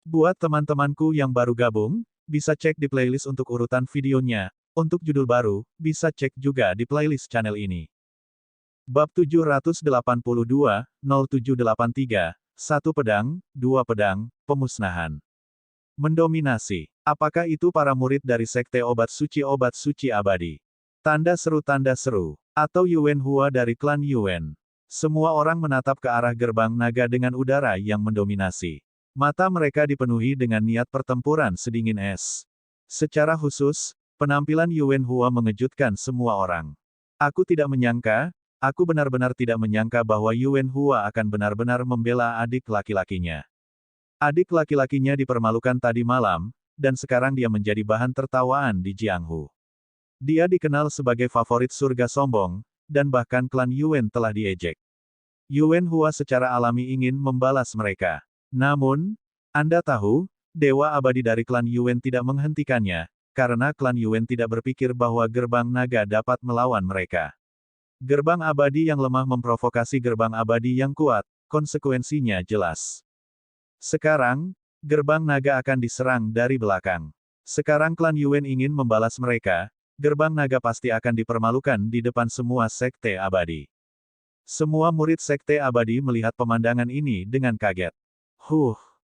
Buat teman-temanku yang baru gabung, bisa cek di playlist untuk urutan videonya. Untuk judul baru, bisa cek juga di playlist channel ini. Bab 782, 0783, 1 pedang, 2 pedang, pemusnahan. Mendominasi. Apakah itu para murid dari Sekte Obat Suci Abadi? Tanda seru, atau Yuan Hua dari klan Yuan. Semua orang menatap ke arah gerbang naga dengan udara yang mendominasi. Mata mereka dipenuhi dengan niat pertempuran sedingin es. Secara khusus, penampilan Yuan Hua mengejutkan semua orang. Aku benar-benar tidak menyangka bahwa Yuan Hua akan benar-benar membela adik laki-lakinya. Adik laki-lakinya dipermalukan tadi malam, dan sekarang dia menjadi bahan tertawaan di Jianghu. Dia dikenal sebagai favorit surga sombong, dan bahkan klan Yuan telah diejek. Yuan Hua secara alami ingin membalas mereka. Namun, Anda tahu, Dewa Abadi dari klan Yuan tidak menghentikannya, karena klan Yuan tidak berpikir bahwa gerbang naga dapat melawan mereka. Gerbang abadi yang lemah memprovokasi gerbang abadi yang kuat, konsekuensinya jelas. Sekarang, gerbang naga akan diserang dari belakang. Sekarang klan Yuan ingin membalas mereka, gerbang naga pasti akan dipermalukan di depan semua sekte abadi. Semua murid sekte abadi melihat pemandangan ini dengan kaget.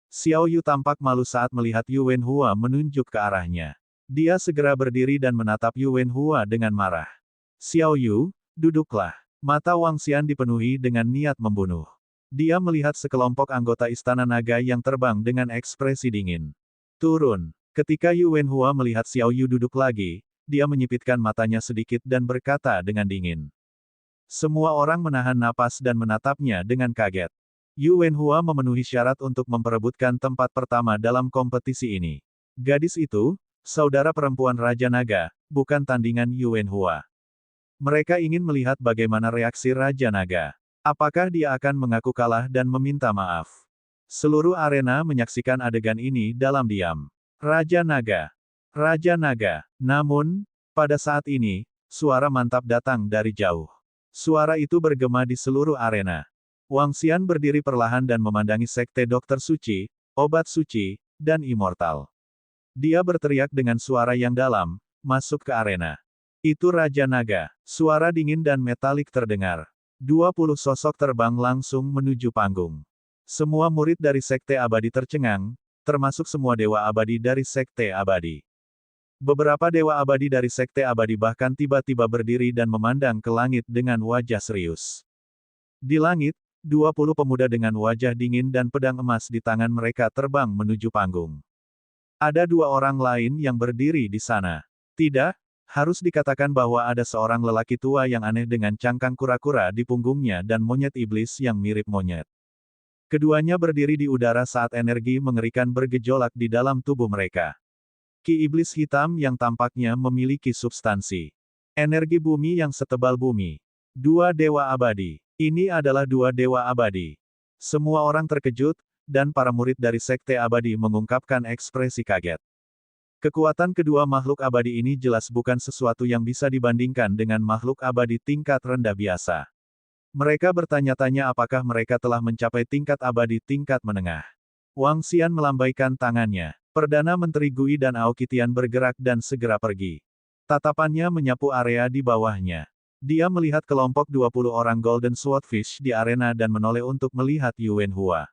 Xiao Yu tampak malu saat melihat Yuan Hua menunjuk ke arahnya. Dia segera berdiri dan menatap Yuan Hua dengan marah. Xiao Yu, duduklah. Mata Wang Xian dipenuhi dengan niat membunuh. Dia melihat sekelompok anggota Istana Naga yang terbang dengan ekspresi dingin. Turun. Ketika Yuan Hua melihat Xiao Yu duduk lagi, dia menyipitkan matanya sedikit dan berkata dengan dingin. Semua orang menahan napas dan menatapnya dengan kaget. Yuan Hua memenuhi syarat untuk memperebutkan tempat pertama dalam kompetisi ini. Gadis itu, saudara perempuan Raja Naga, bukan tandingan Yuan Hua. Mereka ingin melihat bagaimana reaksi Raja Naga. Apakah dia akan mengaku kalah dan meminta maaf? Seluruh arena menyaksikan adegan ini dalam diam. Raja Naga. Raja Naga. Namun, pada saat ini, suara mantap datang dari jauh. Suara itu bergema di seluruh arena. Wang Xian berdiri perlahan dan memandangi Sekte Dokter Suci, Obat Suci, dan Immortal. Dia berteriak dengan suara yang dalam, masuk ke arena. Itu Raja Naga. Suara dingin dan metalik terdengar. 20 sosok terbang langsung menuju panggung. Semua murid dari Sekte Abadi tercengang, termasuk semua Dewa Abadi dari Sekte Abadi. Beberapa Dewa Abadi dari Sekte Abadi bahkan tiba-tiba berdiri dan memandang ke langit dengan wajah serius. Di langit, 20 pemuda dengan wajah dingin dan pedang emas di tangan mereka terbang menuju panggung. Ada 2 orang lain yang berdiri di sana. Tidak, harus dikatakan bahwa ada seorang lelaki tua yang aneh dengan cangkang kura-kura di punggungnya dan monyet iblis yang mirip monyet. Keduanya berdiri di udara saat energi mengerikan bergejolak di dalam tubuh mereka. Ki iblis hitam yang tampaknya memiliki substansi. Energi bumi yang setebal bumi. 2 dewa abadi. Ini adalah 2 dewa abadi. Semua orang terkejut, dan para murid dari Sekte Abadi mengungkapkan ekspresi kaget. Kekuatan kedua makhluk abadi ini jelas bukan sesuatu yang bisa dibandingkan dengan makhluk abadi tingkat rendah biasa. Mereka bertanya-tanya apakah mereka telah mencapai tingkat abadi tingkat menengah. Wang Xian melambaikan tangannya. Perdana Menteri Gui dan Aokitian bergerak dan segera pergi. Tatapannya menyapu area di bawahnya. Dia melihat kelompok 20 orang Golden Swordfish di arena dan menoleh untuk melihat Yuan Hua.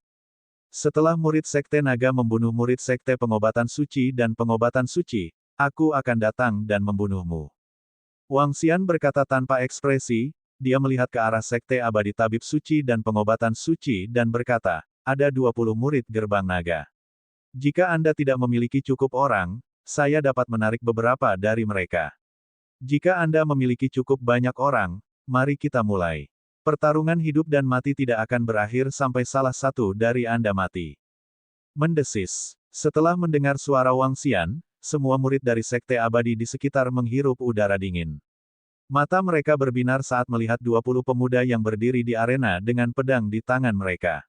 Setelah murid Sekte Naga membunuh murid Sekte Pengobatan Suci dan Pengobatan Suci, aku akan datang dan membunuhmu. Wang Xian berkata tanpa ekspresi, dia melihat ke arah Sekte Abadi Tabib Suci dan Pengobatan Suci dan berkata, ada 20 murid Gerbang Naga. Jika Anda tidak memiliki cukup orang, saya dapat menarik beberapa dari mereka. Jika Anda memiliki cukup banyak orang, mari kita mulai. Pertarungan hidup dan mati tidak akan berakhir sampai salah satu dari Anda mati. Mendesis. Setelah mendengar suara Wang Xian, semua murid dari Sekte Abadi di sekitar menghirup udara dingin. Mata mereka berbinar saat melihat 20 pemuda yang berdiri di arena dengan pedang di tangan mereka.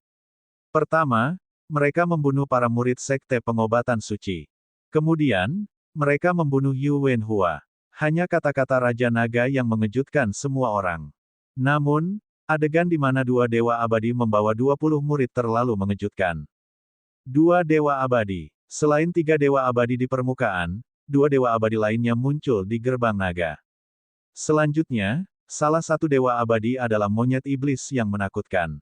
Pertama, mereka membunuh para murid Sekte Pengobatan Suci. Kemudian, mereka membunuh Yuan Hua. Hanya kata-kata Raja Naga yang mengejutkan semua orang. Namun, adegan di mana 2 dewa abadi membawa 20 murid terlalu mengejutkan. Dua dewa abadi. Selain tiga dewa abadi di permukaan, dua dewa abadi lainnya muncul di gerbang naga. Selanjutnya, salah satu dewa abadi adalah monyet iblis yang menakutkan.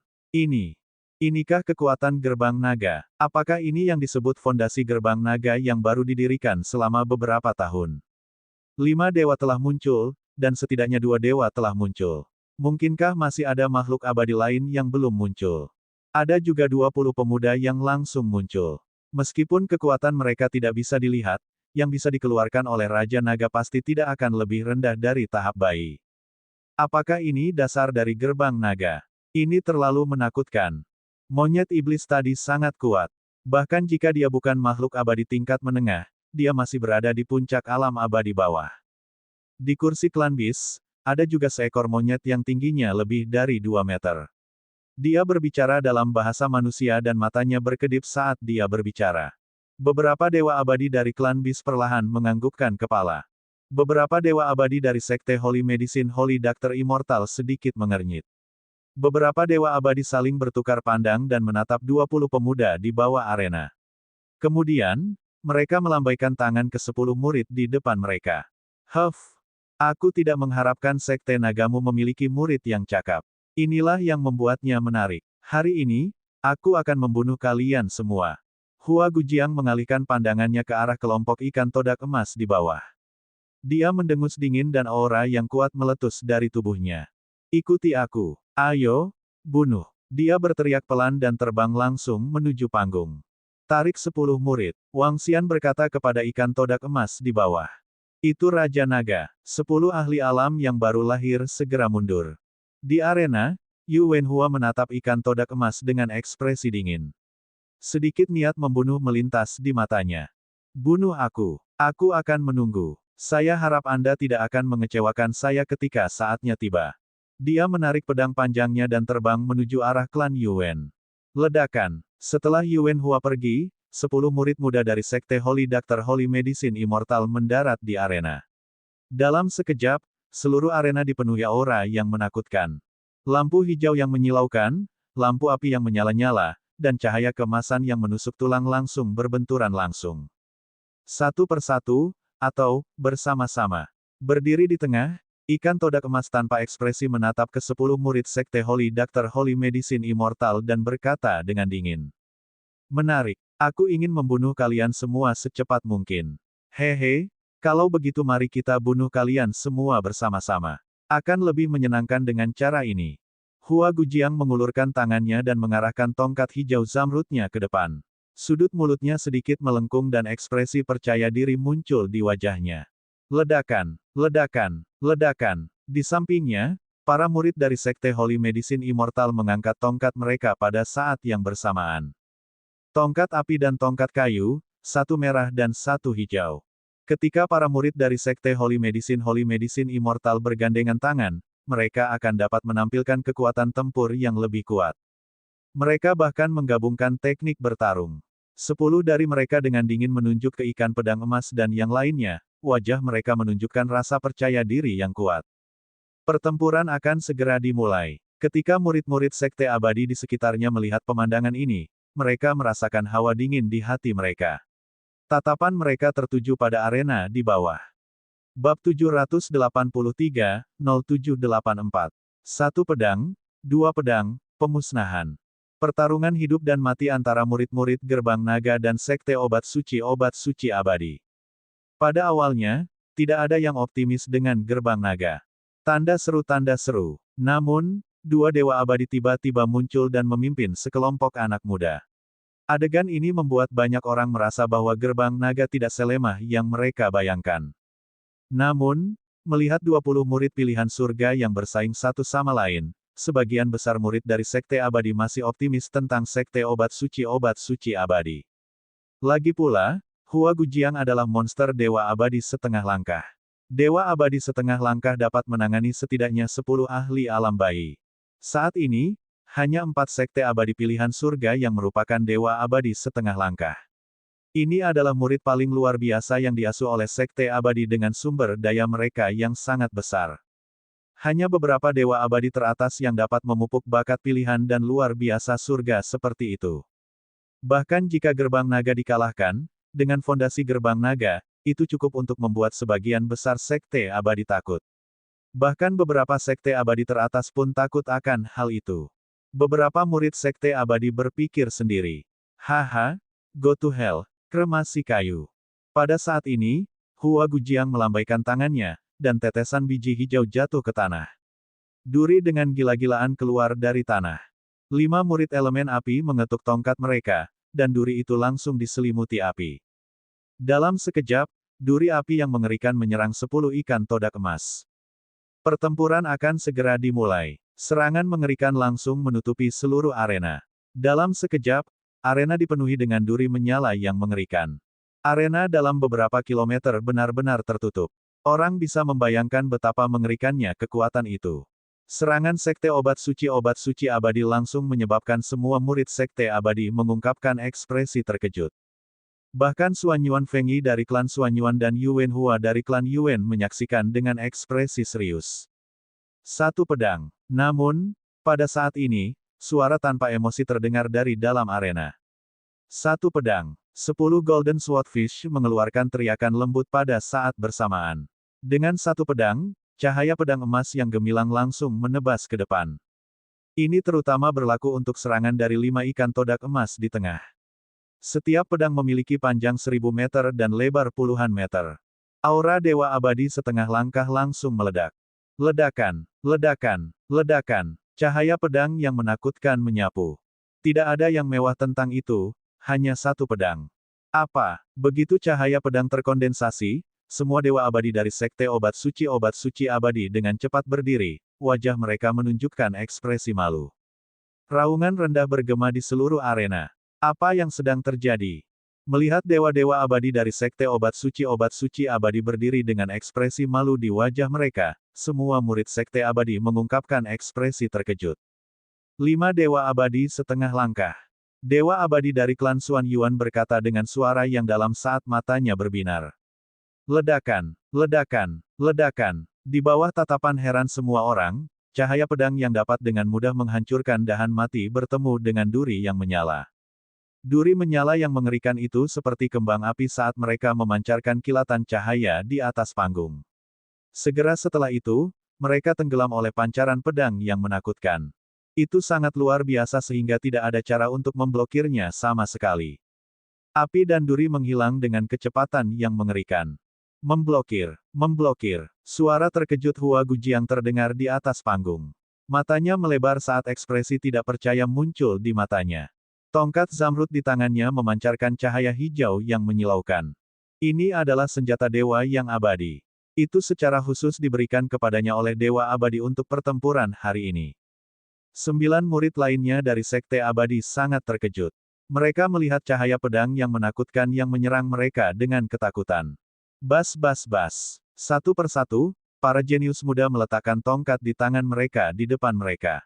Inikah kekuatan gerbang naga? Apakah ini yang disebut fondasi gerbang naga yang baru didirikan selama beberapa tahun? 5 dewa telah muncul, dan setidaknya 2 dewa telah muncul. Mungkinkah masih ada makhluk abadi lain yang belum muncul? Ada juga 20 pemuda yang langsung muncul. Meskipun kekuatan mereka tidak bisa dilihat, yang bisa dikeluarkan oleh Raja Naga pasti tidak akan lebih rendah dari tahap bayi. Apakah ini dasar dari gerbang naga? Ini terlalu menakutkan. Monyet iblis tadi sangat kuat. Bahkan jika dia bukan makhluk abadi tingkat menengah, dia masih berada di puncak alam abadi bawah. Di kursi klan Bis, ada juga seekor monyet yang tingginya lebih dari 2 meter. Dia berbicara dalam bahasa manusia dan matanya berkedip saat dia berbicara. Beberapa dewa abadi dari klan Bis perlahan menganggukkan kepala. Beberapa dewa abadi dari sekte Holy Medicine Holy Doctor Immortal sedikit mengernyit. Beberapa dewa abadi saling bertukar pandang dan menatap 20 pemuda di bawah arena. Kemudian, mereka melambaikan tangan ke 10 murid di depan mereka. Aku tidak mengharapkan sekte nagamu memiliki murid yang cakap. Inilah yang membuatnya menarik. Hari ini, aku akan membunuh kalian semua. Hua Gujiang mengalihkan pandangannya ke arah kelompok ikan todak emas di bawah. Dia mendengus dingin dan aura yang kuat meletus dari tubuhnya. Ikuti aku. Ayo, bunuh. Dia berteriak pelan dan terbang langsung menuju panggung. Tarik 10 murid. Wang Xian berkata kepada ikan todak emas di bawah. Itu Raja Naga. 10 ahli alam yang baru lahir segera mundur. Di arena, Yu Wenhua menatap ikan todak emas dengan ekspresi dingin. Sedikit niat membunuh melintas di matanya. Bunuh aku. Aku akan menunggu. Saya harap Anda tidak akan mengecewakan saya ketika saatnya tiba. Dia menarik pedang panjangnya dan terbang menuju arah klan Yuwen. Ledakan. Setelah Yuwen Hua pergi, 10 murid muda dari sekte Holy Doctor Holy Medicine Immortal mendarat di arena. Dalam sekejap, seluruh arena dipenuhi aura yang menakutkan. Lampu hijau yang menyilaukan, lampu api yang menyala-nyala, dan cahaya keemasan yang menusuk tulang langsung berbenturan langsung. Satu persatu, atau bersama-sama. Berdiri di tengah, ikan todak emas tanpa ekspresi menatap ke 10 murid sekte Holy Doctor Holy Medicine Immortal dan berkata dengan dingin. Menarik. Aku ingin membunuh kalian semua secepat mungkin. Hehe, kalau begitu mari kita bunuh kalian semua bersama-sama. Akan lebih menyenangkan dengan cara ini. Hua Gujiang mengulurkan tangannya dan mengarahkan tongkat hijau zamrudnya ke depan. Sudut mulutnya sedikit melengkung dan ekspresi percaya diri muncul di wajahnya. Ledakan, ledakan, ledakan. Di sampingnya, para murid dari sekte Holy Medicine Immortal mengangkat tongkat mereka pada saat yang bersamaan. Tongkat api dan tongkat kayu, satu merah dan satu hijau. Ketika para murid dari sekte Holy Medicine Immortal bergandengan tangan, mereka akan dapat menampilkan kekuatan tempur yang lebih kuat. Mereka bahkan menggabungkan teknik bertarung. 10 dari mereka dengan dingin menunjuk ke ikan pedang emas dan yang lainnya, wajah mereka menunjukkan rasa percaya diri yang kuat. Pertempuran akan segera dimulai. Ketika murid-murid sekte abadi di sekitarnya melihat pemandangan ini, mereka merasakan hawa dingin di hati mereka. Tatapan mereka tertuju pada arena di bawah. Bab 783, 0784. Satu pedang, dua pedang, pemusnahan. Pertarungan hidup dan mati antara murid-murid gerbang naga dan sekte obat suci abadi. Pada awalnya, tidak ada yang optimis dengan gerbang naga. Tanda seru. Namun, dua dewa abadi tiba-tiba muncul dan memimpin sekelompok anak muda. Adegan ini membuat banyak orang merasa bahwa gerbang naga tidak selemah yang mereka bayangkan. Namun, melihat 20 murid pilihan surga yang bersaing satu sama lain, sebagian besar murid dari sekte abadi masih optimis tentang sekte obat suci abadi. Lagi pula, Hua Gujiang adalah monster dewa abadi setengah langkah. Dewa abadi setengah langkah dapat menangani setidaknya 10 ahli alam bayi. Saat ini, hanya 4 sekte abadi pilihan surga yang merupakan dewa abadi setengah langkah. Ini adalah murid paling luar biasa yang diasuh oleh sekte abadi dengan sumber daya mereka yang sangat besar. Hanya beberapa dewa abadi teratas yang dapat memupuk bakat pilihan dan luar biasa surga seperti itu. Bahkan jika gerbang naga dikalahkan, dengan fondasi gerbang naga, itu cukup untuk membuat sebagian besar sekte abadi takut. Bahkan beberapa sekte abadi teratas pun takut akan hal itu. Beberapa murid sekte abadi berpikir sendiri. Haha, go to hell, kremasi kayu. Pada saat ini, Hua Gujiang melambaikan tangannya, dan tetesan biji hijau jatuh ke tanah. Duri dengan gila-gilaan keluar dari tanah. 5 murid elemen api mengetuk tongkat mereka, dan duri itu langsung diselimuti api. Dalam sekejap, duri api yang mengerikan menyerang 10 ikan todak emas. Pertempuran akan segera dimulai. Serangan mengerikan langsung menutupi seluruh arena. Dalam sekejap, arena dipenuhi dengan duri menyala yang mengerikan. Arena dalam beberapa kilometer benar-benar tertutup. Orang bisa membayangkan betapa mengerikannya kekuatan itu. Serangan Sekte Obat Suci Abadi langsung menyebabkan semua murid Sekte Abadi mengungkapkan ekspresi terkejut. Bahkan Xuan Yuan Fengyi dari klan Xuan Yuan dan Yuan Hua dari klan Yuan menyaksikan dengan ekspresi serius. Satu pedang. Namun, pada saat ini, suara tanpa emosi terdengar dari dalam arena. Satu pedang. 10 Golden Swordfish mengeluarkan teriakan lembut pada saat bersamaan. Dengan satu pedang, cahaya pedang emas yang gemilang langsung menebas ke depan. Ini terutama berlaku untuk serangan dari 5 ikan todak emas di tengah. Setiap pedang memiliki panjang 1000 meter dan lebar puluhan meter. Aura Dewa Abadi setengah langkah langsung meledak. Ledakan, ledakan, ledakan. Cahaya pedang yang menakutkan menyapu. Tidak ada yang mewah tentang itu, hanya satu pedang. Apa? Begitu cahaya pedang terkondensasi, semua dewa abadi dari Sekte Obat Suci Abadi dengan cepat berdiri, wajah mereka menunjukkan ekspresi malu. Raungan rendah bergema di seluruh arena. Apa yang sedang terjadi? Melihat dewa-dewa abadi dari Sekte Obat Suci Abadi berdiri dengan ekspresi malu di wajah mereka, semua murid Sekte Abadi mengungkapkan ekspresi terkejut. 5 dewa abadi setengah langkah. Dewa abadi dari klan Xuan Yuan berkata dengan suara yang dalam saat matanya berbinar. Ledakan, ledakan, ledakan. Di bawah tatapan heran semua orang, cahaya pedang yang dapat dengan mudah menghancurkan dahan mati bertemu dengan duri yang menyala. Duri menyala yang mengerikan itu seperti kembang api saat mereka memancarkan kilatan cahaya di atas panggung. Segera setelah itu, mereka tenggelam oleh pancaran pedang yang menakutkan. Itu sangat luar biasa sehingga tidak ada cara untuk memblokirnya sama sekali. Api dan duri menghilang dengan kecepatan yang mengerikan. Memblokir, memblokir. Suara terkejut Hua Gujiang terdengar di atas panggung. Matanya melebar saat ekspresi tidak percaya muncul di matanya. Tongkat zamrud di tangannya memancarkan cahaya hijau yang menyilaukan. Ini adalah senjata dewa yang abadi. Itu secara khusus diberikan kepadanya oleh dewa abadi untuk pertempuran hari ini. 9 murid lainnya dari Sekte Abadi sangat terkejut. Mereka melihat cahaya pedang yang menakutkan yang menyerang mereka dengan ketakutan. Bas bas bas. Satu persatu, para jenius muda meletakkan tongkat di tangan mereka di depan mereka.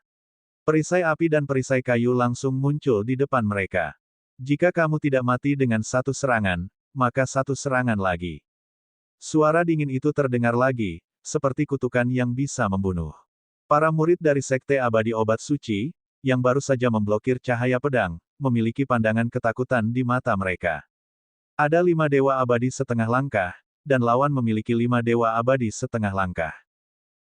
Perisai api dan perisai kayu langsung muncul di depan mereka. Jika kamu tidak mati dengan satu serangan, maka satu serangan lagi. Suara dingin itu terdengar lagi, seperti kutukan yang bisa membunuh. Para murid dari Sekte Abadi Obat Suci, yang baru saja memblokir cahaya pedang, memiliki pandangan ketakutan di mata mereka. Ada 5 dewa abadi setengah langkah, dan lawan memiliki 5 dewa abadi setengah langkah.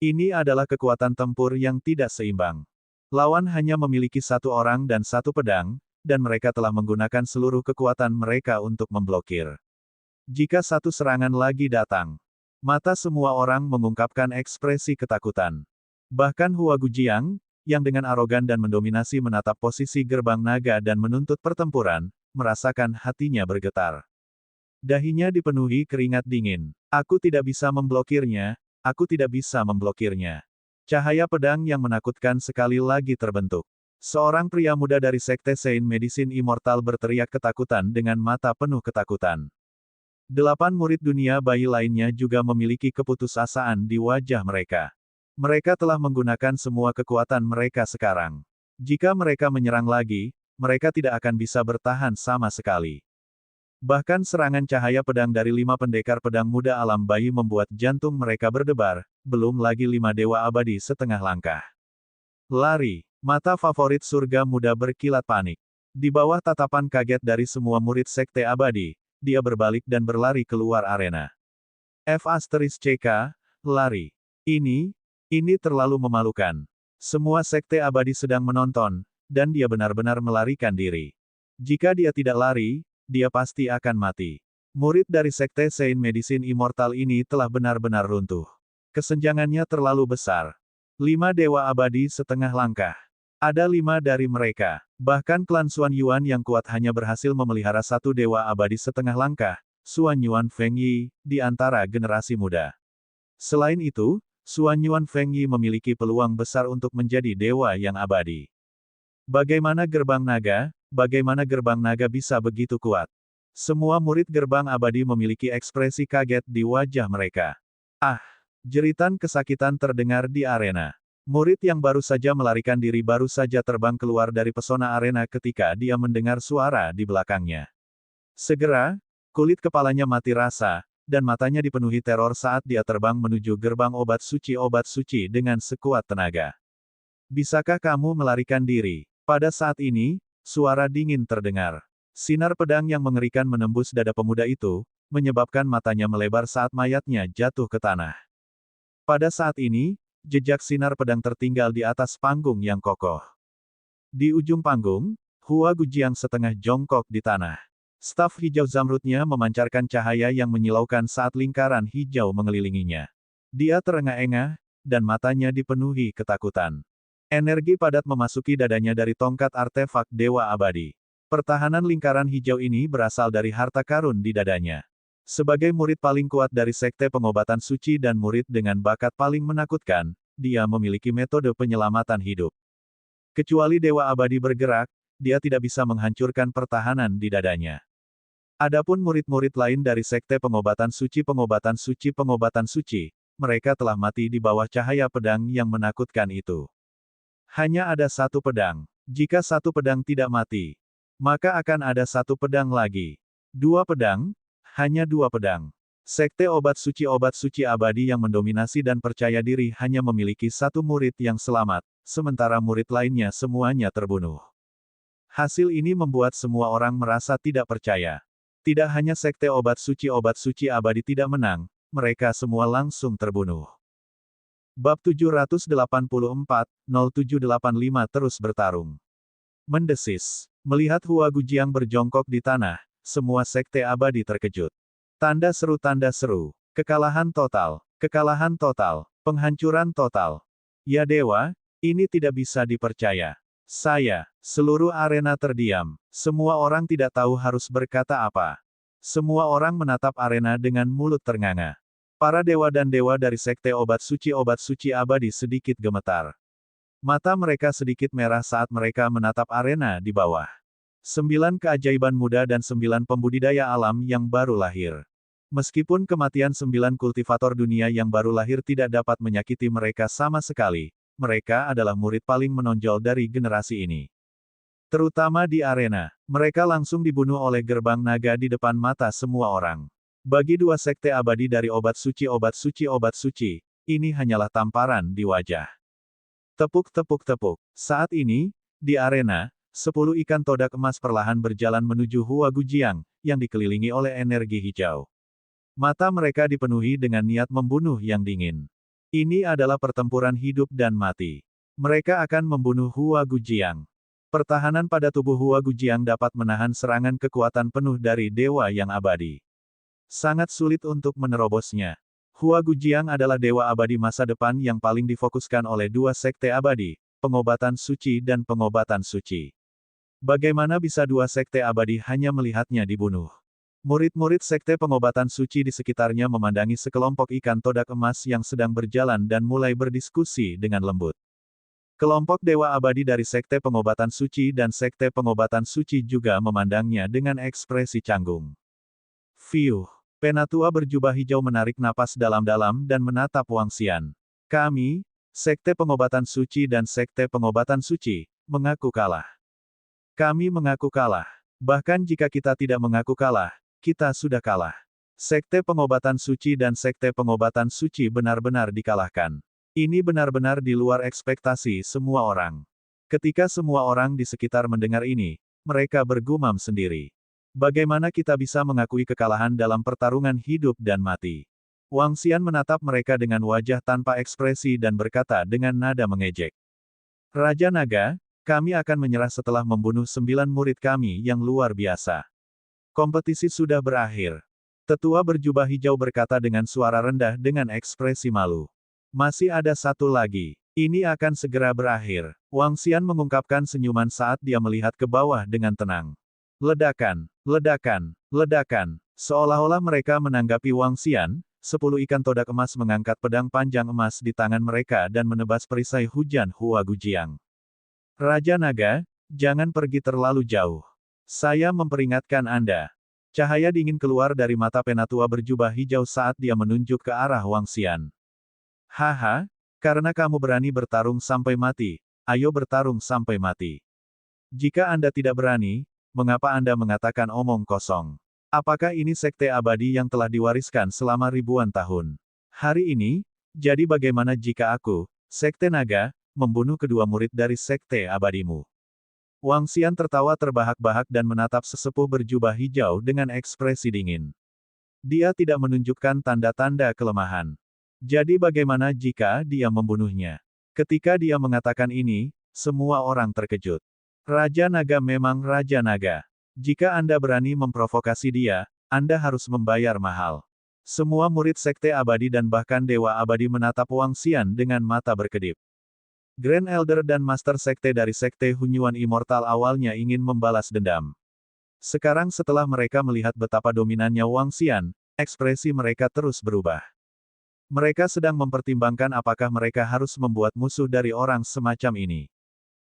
Ini adalah kekuatan tempur yang tidak seimbang. Lawan hanya memiliki satu orang dan satu pedang, dan mereka telah menggunakan seluruh kekuatan mereka untuk memblokir. Jika satu serangan lagi datang, mata semua orang mengungkapkan ekspresi ketakutan. Bahkan Hua Gujiang, yang dengan arogan dan mendominasi menatap posisi gerbang naga dan menuntut pertempuran, merasakan hatinya bergetar. Dahinya dipenuhi keringat dingin. Aku tidak bisa memblokirnya, aku tidak bisa memblokirnya. Cahaya pedang yang menakutkan sekali lagi terbentuk. Seorang pria muda dari Sekte Saint Medicine Immortal berteriak ketakutan dengan mata penuh ketakutan. 8 murid dunia bayi lainnya juga memiliki keputusasaan di wajah mereka. Mereka telah menggunakan semua kekuatan mereka sekarang. Jika mereka menyerang lagi, mereka tidak akan bisa bertahan sama sekali. Bahkan serangan cahaya pedang dari 5 pendekar pedang muda alam bayi membuat jantung mereka berdebar, belum lagi 5 dewa abadi setengah langkah. Lari, mata favorit surga muda berkilat panik. Di bawah tatapan kaget dari semua murid Sekte Abadi, dia berbalik dan berlari keluar arena. F*CK, lari. Ini terlalu memalukan. Semua Sekte Abadi sedang menonton, dan dia benar-benar melarikan diri. Jika dia tidak lari, dia pasti akan mati. Murid dari Sekte Saint Medicine Immortal ini telah benar-benar runtuh. Kesenjangannya terlalu besar. 5 Dewa Abadi setengah langkah. Ada 5 dari mereka. Bahkan klan Xuan Yuan yang kuat hanya berhasil memelihara 1 Dewa Abadi setengah langkah, Xuan Yuan Feng Yi, di antara generasi muda. Selain itu, Xuan Yuan Feng Yi memiliki peluang besar untuk menjadi dewa yang abadi. Bagaimana gerbang naga? Bagaimana gerbang naga bisa begitu kuat? Semua murid gerbang abadi memiliki ekspresi kaget di wajah mereka. Ah! Jeritan kesakitan terdengar di arena. Murid yang baru saja melarikan diri baru saja terbang keluar dari pesona arena ketika dia mendengar suara di belakangnya. Segera, kulit kepalanya mati rasa, dan matanya dipenuhi teror saat dia terbang menuju gerbang obat suci dengan sekuat tenaga. Bisakah kamu melarikan diri? Pada saat ini, suara dingin terdengar. Sinar pedang yang mengerikan menembus dada pemuda itu, menyebabkan matanya melebar saat mayatnya jatuh ke tanah. Pada saat ini, jejak sinar pedang tertinggal di atas panggung yang kokoh. Di ujung panggung, Hua Gujiang setengah jongkok di tanah. Staf hijau zamrudnya memancarkan cahaya yang menyilaukan saat lingkaran hijau mengelilinginya. Dia terengah-engah, dan matanya dipenuhi ketakutan. Energi padat memasuki dadanya dari tongkat artefak Dewa Abadi. Pertahanan lingkaran hijau ini berasal dari harta karun di dadanya. Sebagai murid paling kuat dari Sekte Pengobatan Suci dan murid dengan bakat paling menakutkan, dia memiliki metode penyelamatan hidup. Kecuali Dewa Abadi bergerak, dia tidak bisa menghancurkan pertahanan di dadanya. Adapun murid-murid lain dari Sekte Pengobatan Suci, mereka telah mati di bawah cahaya pedang yang menakutkan itu. Hanya ada 1 pedang. Jika 1 pedang tidak mati, maka akan ada 1 pedang lagi. 2 pedang? Hanya 2 pedang. Sekte obat suci abadi yang mendominasi dan percaya diri hanya memiliki 1 murid yang selamat, sementara murid lainnya semuanya terbunuh. Hasil ini membuat semua orang merasa tidak percaya. Tidak hanya Sekte obat suci abadi tidak menang, mereka semua langsung terbunuh. Bab 784, 0785 terus bertarung. Mendesis. Melihat Hua Gujiang berjongkok di tanah, semua Sekte Abadi terkejut. Tanda seru, kekalahan total, penghancuran total. Ya dewa, ini tidak bisa dipercaya. Seluruh arena terdiam. Semua orang tidak tahu harus berkata apa. Semua orang menatap arena dengan mulut ternganga. Para dewa dan dewa dari Sekte obat suci abadi sedikit gemetar. Mata mereka sedikit merah saat mereka menatap arena di bawah. 9 keajaiban muda dan 9 pembudidaya alam yang baru lahir. Meskipun kematian 9 kultivator dunia yang baru lahir tidak dapat menyakiti mereka sama sekali, mereka adalah murid paling menonjol dari generasi ini. Terutama di arena, mereka langsung dibunuh oleh gerbang naga di depan mata semua orang. Bagi 2 sekte abadi dari obat suci, ini hanyalah tamparan di wajah. Tepuk. Saat ini, di arena, 10 ikan todak emas perlahan berjalan menuju Hua Gujiang, yang dikelilingi oleh energi hijau. Mata mereka dipenuhi dengan niat membunuh yang dingin. Ini adalah pertempuran hidup dan mati. Mereka akan membunuh Hua Gujiang. Pertahanan pada tubuh Hua Gujiang dapat menahan serangan kekuatan penuh dari dewa yang abadi. Sangat sulit untuk menerobosnya. Hua Gujiang adalah dewa abadi masa depan yang paling difokuskan oleh 2 sekte abadi, pengobatan suci dan pengobatan suci. Bagaimana bisa 2 sekte abadi hanya melihatnya dibunuh? Murid-murid sekte pengobatan suci di sekitarnya memandangi sekelompok ikan todak emas yang sedang berjalan dan mulai berdiskusi dengan lembut. Kelompok dewa abadi dari sekte pengobatan suci dan sekte pengobatan suci juga memandangnya dengan ekspresi canggung. Fiuh. Penatua berjubah hijau menarik napas dalam-dalam dan menatap Wang Xian. Kami, sekte pengobatan suci dan sekte pengobatan suci, mengaku kalah. Kami mengaku kalah. Bahkan jika kita tidak mengaku kalah, kita sudah kalah. Sekte pengobatan suci dan sekte pengobatan suci benar-benar dikalahkan. Ini benar-benar di luar ekspektasi semua orang. Ketika semua orang di sekitar mendengar ini, mereka bergumam sendiri. Bagaimana kita bisa mengakui kekalahan dalam pertarungan hidup dan mati? Wang Xian menatap mereka dengan wajah tanpa ekspresi dan berkata dengan nada mengejek. Raja Naga, kami akan menyerah setelah membunuh 9 murid kami yang luar biasa. Kompetisi sudah berakhir. Tetua berjubah hijau berkata dengan suara rendah dengan ekspresi malu. Masih ada satu lagi. Ini akan segera berakhir. Wang Xian mengungkapkan senyuman saat dia melihat ke bawah dengan tenang. Ledakan, ledakan, ledakan. Seolah-olah mereka menanggapi Wang Xian, 10 ikan todak emas mengangkat pedang panjang emas di tangan mereka dan menebas perisai hujan Hua Gujiang. Raja Naga, jangan pergi terlalu jauh. Saya memperingatkan Anda. Cahaya dingin keluar dari mata penatua berjubah hijau saat dia menunjuk ke arah Wang Xian. Haha, karena kamu berani bertarung sampai mati, ayo bertarung sampai mati. Jika Anda tidak berani, mengapa Anda mengatakan omong kosong? Apakah ini sekte abadi yang telah diwariskan selama ribuan tahun? Hari ini, jadi bagaimana jika aku, Sekte Naga, membunuh kedua murid dari sekte abadimu? Wang Xian tertawa terbahak-bahak dan menatap sesepuh berjubah hijau dengan ekspresi dingin. Dia tidak menunjukkan tanda-tanda kelemahan. Jadi bagaimana jika dia membunuhnya? Ketika dia mengatakan ini, semua orang terkejut. Raja Naga memang Raja Naga. Jika Anda berani memprovokasi dia, Anda harus membayar mahal. Semua murid sekte abadi dan bahkan dewa abadi menatap Wang Xian dengan mata berkedip. Grand Elder dan Master Sekte dari Sekte Hunyuan Immortal awalnya ingin membalas dendam. Sekarang setelah mereka melihat betapa dominannya Wang Xian, ekspresi mereka terus berubah. Mereka sedang mempertimbangkan apakah mereka harus membuat musuh dari orang semacam ini.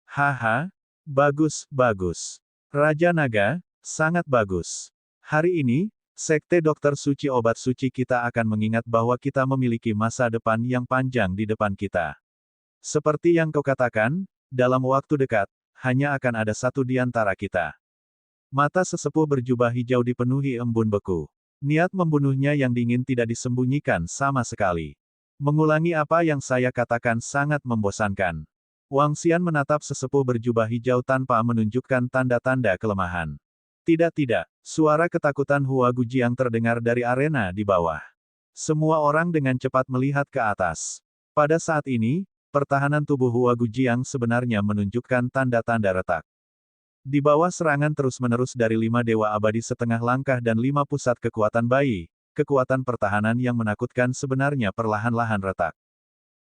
Haha, bagus, bagus. Raja Naga, sangat bagus. Hari ini, Sekte Dokter Suci Obat Suci kita akan mengingat bahwa kita memiliki masa depan yang panjang di depan kita. Seperti yang kau katakan, dalam waktu dekat, hanya akan ada satu di antara kita. Mata sesepuh berjubah hijau dipenuhi embun beku. Niat membunuhnya yang dingin tidak disembunyikan sama sekali. Mengulangi apa yang saya katakan sangat membosankan. Wang Xian menatap sesepuh berjubah hijau tanpa menunjukkan tanda-tanda kelemahan. Tidak, suara ketakutan Hua Gujiang terdengar dari arena di bawah. Semua orang dengan cepat melihat ke atas. Pada saat ini, pertahanan tubuh Hua Gujiang sebenarnya menunjukkan tanda-tanda retak. Di bawah serangan terus-menerus dari 5 dewa abadi setengah langkah dan 5 pusat kekuatan bayi, kekuatan pertahanan yang menakutkan sebenarnya perlahan-lahan retak.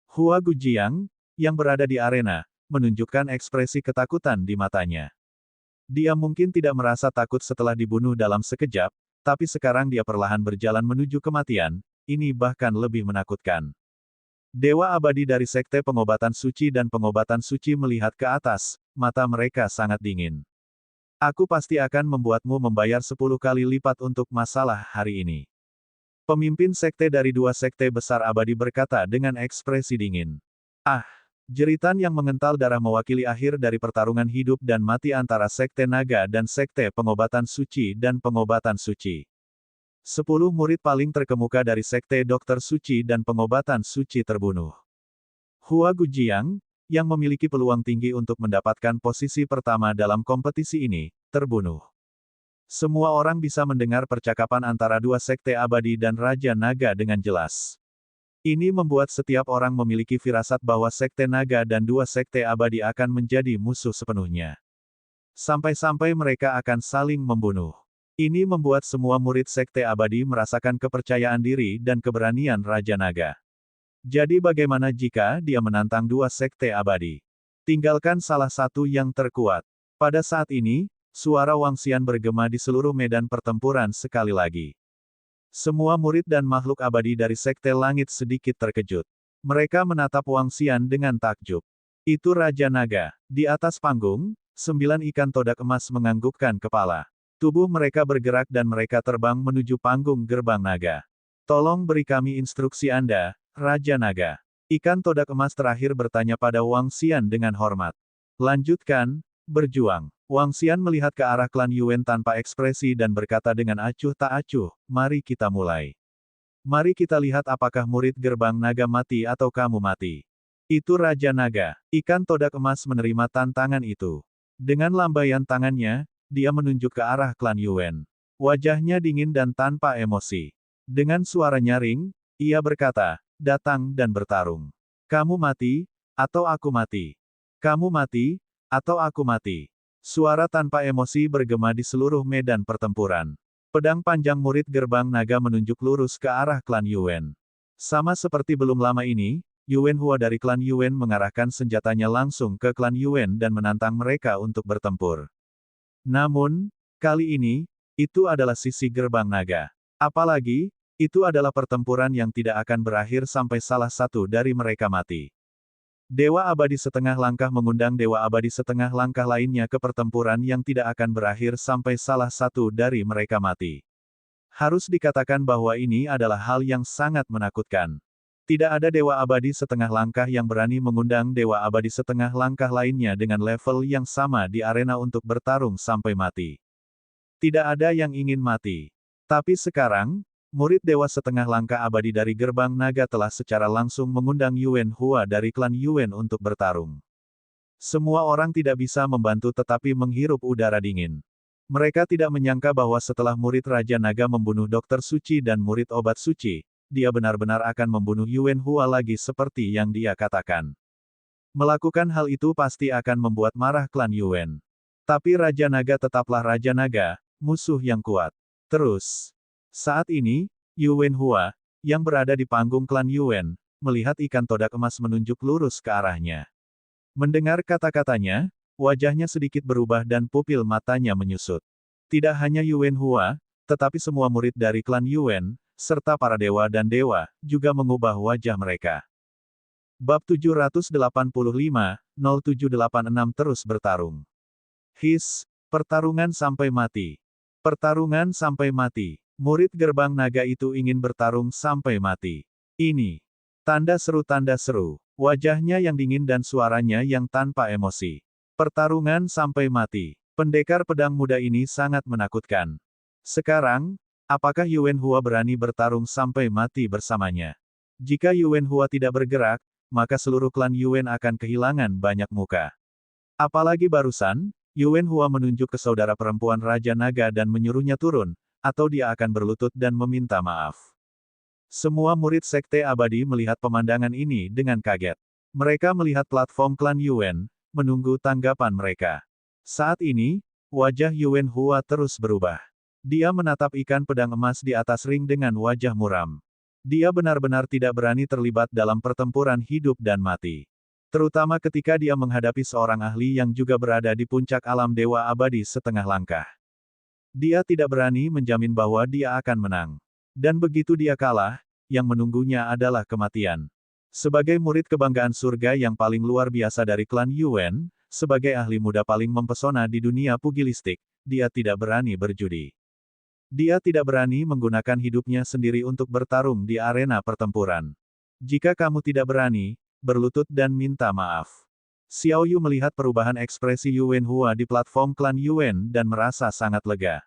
Hua Gujiang, yang berada di arena, menunjukkan ekspresi ketakutan di matanya. Dia mungkin tidak merasa takut setelah dibunuh dalam sekejap, tapi sekarang dia perlahan berjalan menuju kematian, ini bahkan lebih menakutkan. Dewa abadi dari Sekte Pengobatan Suci dan Pengobatan Suci melihat ke atas, mata mereka sangat dingin. Aku pasti akan membuatmu membayar 10 kali lipat untuk masalah hari ini. Pemimpin sekte dari 2 sekte besar abadi berkata dengan ekspresi dingin. Ah! Jeritan yang mengental darah mewakili akhir dari pertarungan hidup dan mati antara Sekte Naga dan Sekte Pengobatan Suci dan Pengobatan Suci. 10 murid paling terkemuka dari Sekte Dokter Suci dan Pengobatan Suci terbunuh. Hua Gujiang, yang memiliki peluang tinggi untuk mendapatkan posisi pertama dalam kompetisi ini, terbunuh. Semua orang bisa mendengar percakapan antara 2 sekte abadi dan Raja Naga dengan jelas. Ini membuat setiap orang memiliki firasat bahwa Sekte Naga dan 2 sekte abadi akan menjadi musuh sepenuhnya. Sampai-sampai mereka akan saling membunuh. Ini membuat semua murid Sekte Abadi merasakan kepercayaan diri dan keberanian Raja Naga. Jadi bagaimana jika dia menantang 2 sekte abadi? Tinggalkan salah satu yang terkuat. Pada saat ini, suara Wang Xian bergema di seluruh medan pertempuran sekali lagi. Semua murid dan makhluk abadi dari Sekte Langit sedikit terkejut. Mereka menatap Wang Xian dengan takjub. Itu Raja Naga. Di atas panggung, 9 ikan todak emas menganggukkan kepala. Tubuh mereka bergerak dan mereka terbang menuju panggung gerbang naga. Tolong beri kami instruksi Anda, Raja Naga. Ikan todak emas terakhir bertanya pada Wang Xian dengan hormat. Lanjutkan, berjuang. Wang Xian melihat ke arah klan Yuan tanpa ekspresi dan berkata dengan acuh tak acuh, mari kita mulai. Mari kita lihat apakah murid gerbang naga mati atau kamu mati. Itu Raja Naga. Ikan todak emas menerima tantangan itu. Dengan lambaian tangannya, dia menunjuk ke arah klan Yuan. Wajahnya dingin dan tanpa emosi. Dengan suara nyaring, ia berkata, datang dan bertarung. Kamu mati, atau aku mati. Kamu mati, atau aku mati. Suara tanpa emosi bergema di seluruh medan pertempuran. Pedang panjang murid gerbang naga menunjuk lurus ke arah klan Yuan. Sama seperti belum lama ini, Yuan Hua dari klan Yuan mengarahkan senjatanya langsung ke klan Yuan dan menantang mereka untuk bertempur. Namun, kali ini, itu adalah sisi gerbang naga. Apalagi, itu adalah pertempuran yang tidak akan berakhir sampai salah satu dari mereka mati. Dewa Abadi setengah langkah mengundang Dewa Abadi setengah langkah lainnya ke pertempuran yang tidak akan berakhir sampai salah satu dari mereka mati. Harus dikatakan bahwa ini adalah hal yang sangat menakutkan. Tidak ada Dewa Abadi setengah langkah yang berani mengundang Dewa Abadi setengah langkah lainnya dengan level yang sama di arena untuk bertarung sampai mati. Tidak ada yang ingin mati. Tapi sekarang, murid Dewa setengah langkah abadi dari gerbang naga telah secara langsung mengundang Yuan Hua dari klan Yuan untuk bertarung. Semua orang tidak bisa membantu tetapi menghirup udara dingin. Mereka tidak menyangka bahwa setelah murid Raja Naga membunuh Dokter Suci dan murid obat suci, dia benar-benar akan membunuh Yuan Hua lagi seperti yang dia katakan. Melakukan hal itu pasti akan membuat marah klan Yuan. Tapi Raja Naga tetaplah Raja Naga, musuh yang kuat. Terus, saat ini, Yuan Hua, yang berada di panggung klan Yuan, melihat ikan todak emas menunjuk lurus ke arahnya. Mendengar kata-katanya, wajahnya sedikit berubah dan pupil matanya menyusut. Tidak hanya Yuan Hua, tetapi semua murid dari klan Yuan, serta para dewa dan dewa, juga mengubah wajah mereka. Bab 785-0786 terus bertarung. Pertarungan sampai mati. Pertarungan sampai mati. Murid gerbang naga itu ingin bertarung sampai mati. Ini. Tanda seru. Wajahnya yang dingin dan suaranya yang tanpa emosi. Pertarungan sampai mati. Pendekar pedang muda ini sangat menakutkan. Sekarang, apakah Yuan Hua berani bertarung sampai mati bersamanya? Jika Yuan Hua tidak bergerak, maka seluruh klan Yuan akan kehilangan banyak muka. Apalagi barusan, Yuan Hua menunjuk ke saudara perempuan Raja Naga dan menyuruhnya turun, atau dia akan berlutut dan meminta maaf. Semua murid Sekte Abadi melihat pemandangan ini dengan kaget. Mereka melihat platform klan Yuan, menunggu tanggapan mereka. Saat ini, wajah Yuan Hua terus berubah. Dia menatap ikan pedang emas di atas ring dengan wajah muram. Dia benar-benar tidak berani terlibat dalam pertempuran hidup dan mati. Terutama ketika dia menghadapi seorang ahli yang juga berada di puncak alam Dewa Abadi setengah langkah. Dia tidak berani menjamin bahwa dia akan menang. Dan begitu dia kalah, yang menunggunya adalah kematian. Sebagai murid kebanggaan surga yang paling luar biasa dari klan Yuan, sebagai ahli muda paling mempesona di dunia pugilistik, dia tidak berani berjudi. Dia tidak berani menggunakan hidupnya sendiri untuk bertarung di arena pertempuran. Jika kamu tidak berani, berlutut dan minta maaf. Xiao Yu melihat perubahan ekspresi Yuan Hua di platform klan Yuan dan merasa sangat lega.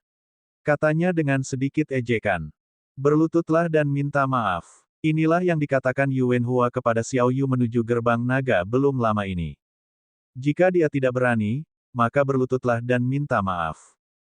Katanya dengan sedikit ejekan. Berlututlah dan minta maaf. Inilah yang dikatakan Yuan Hua kepada Xiao Yu menuju gerbang naga belum lama ini. Jika dia tidak berani, maka berlututlah dan minta maaf.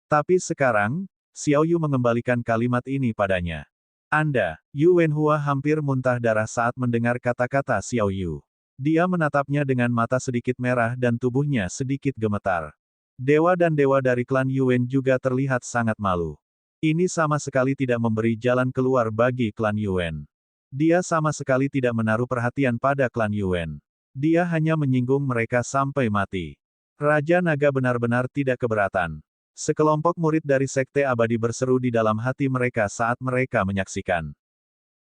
Tapi sekarang, Xiao Yu mengembalikan kalimat ini padanya. Anda, Yuan Hua hampir muntah darah saat mendengar kata-kata Xiao Yu. Dia menatapnya dengan mata sedikit merah dan tubuhnya sedikit gemetar. Dewa dan dewa dari klan Yuan juga terlihat sangat malu. Ini sama sekali tidak memberi jalan keluar bagi klan Yuan. Dia sama sekali tidak menaruh perhatian pada klan Yuan. Dia hanya menyinggung mereka sampai mati. Raja Naga benar-benar tidak keberatan. Sekelompok murid dari Sekte Abadi berseru di dalam hati mereka saat mereka menyaksikan.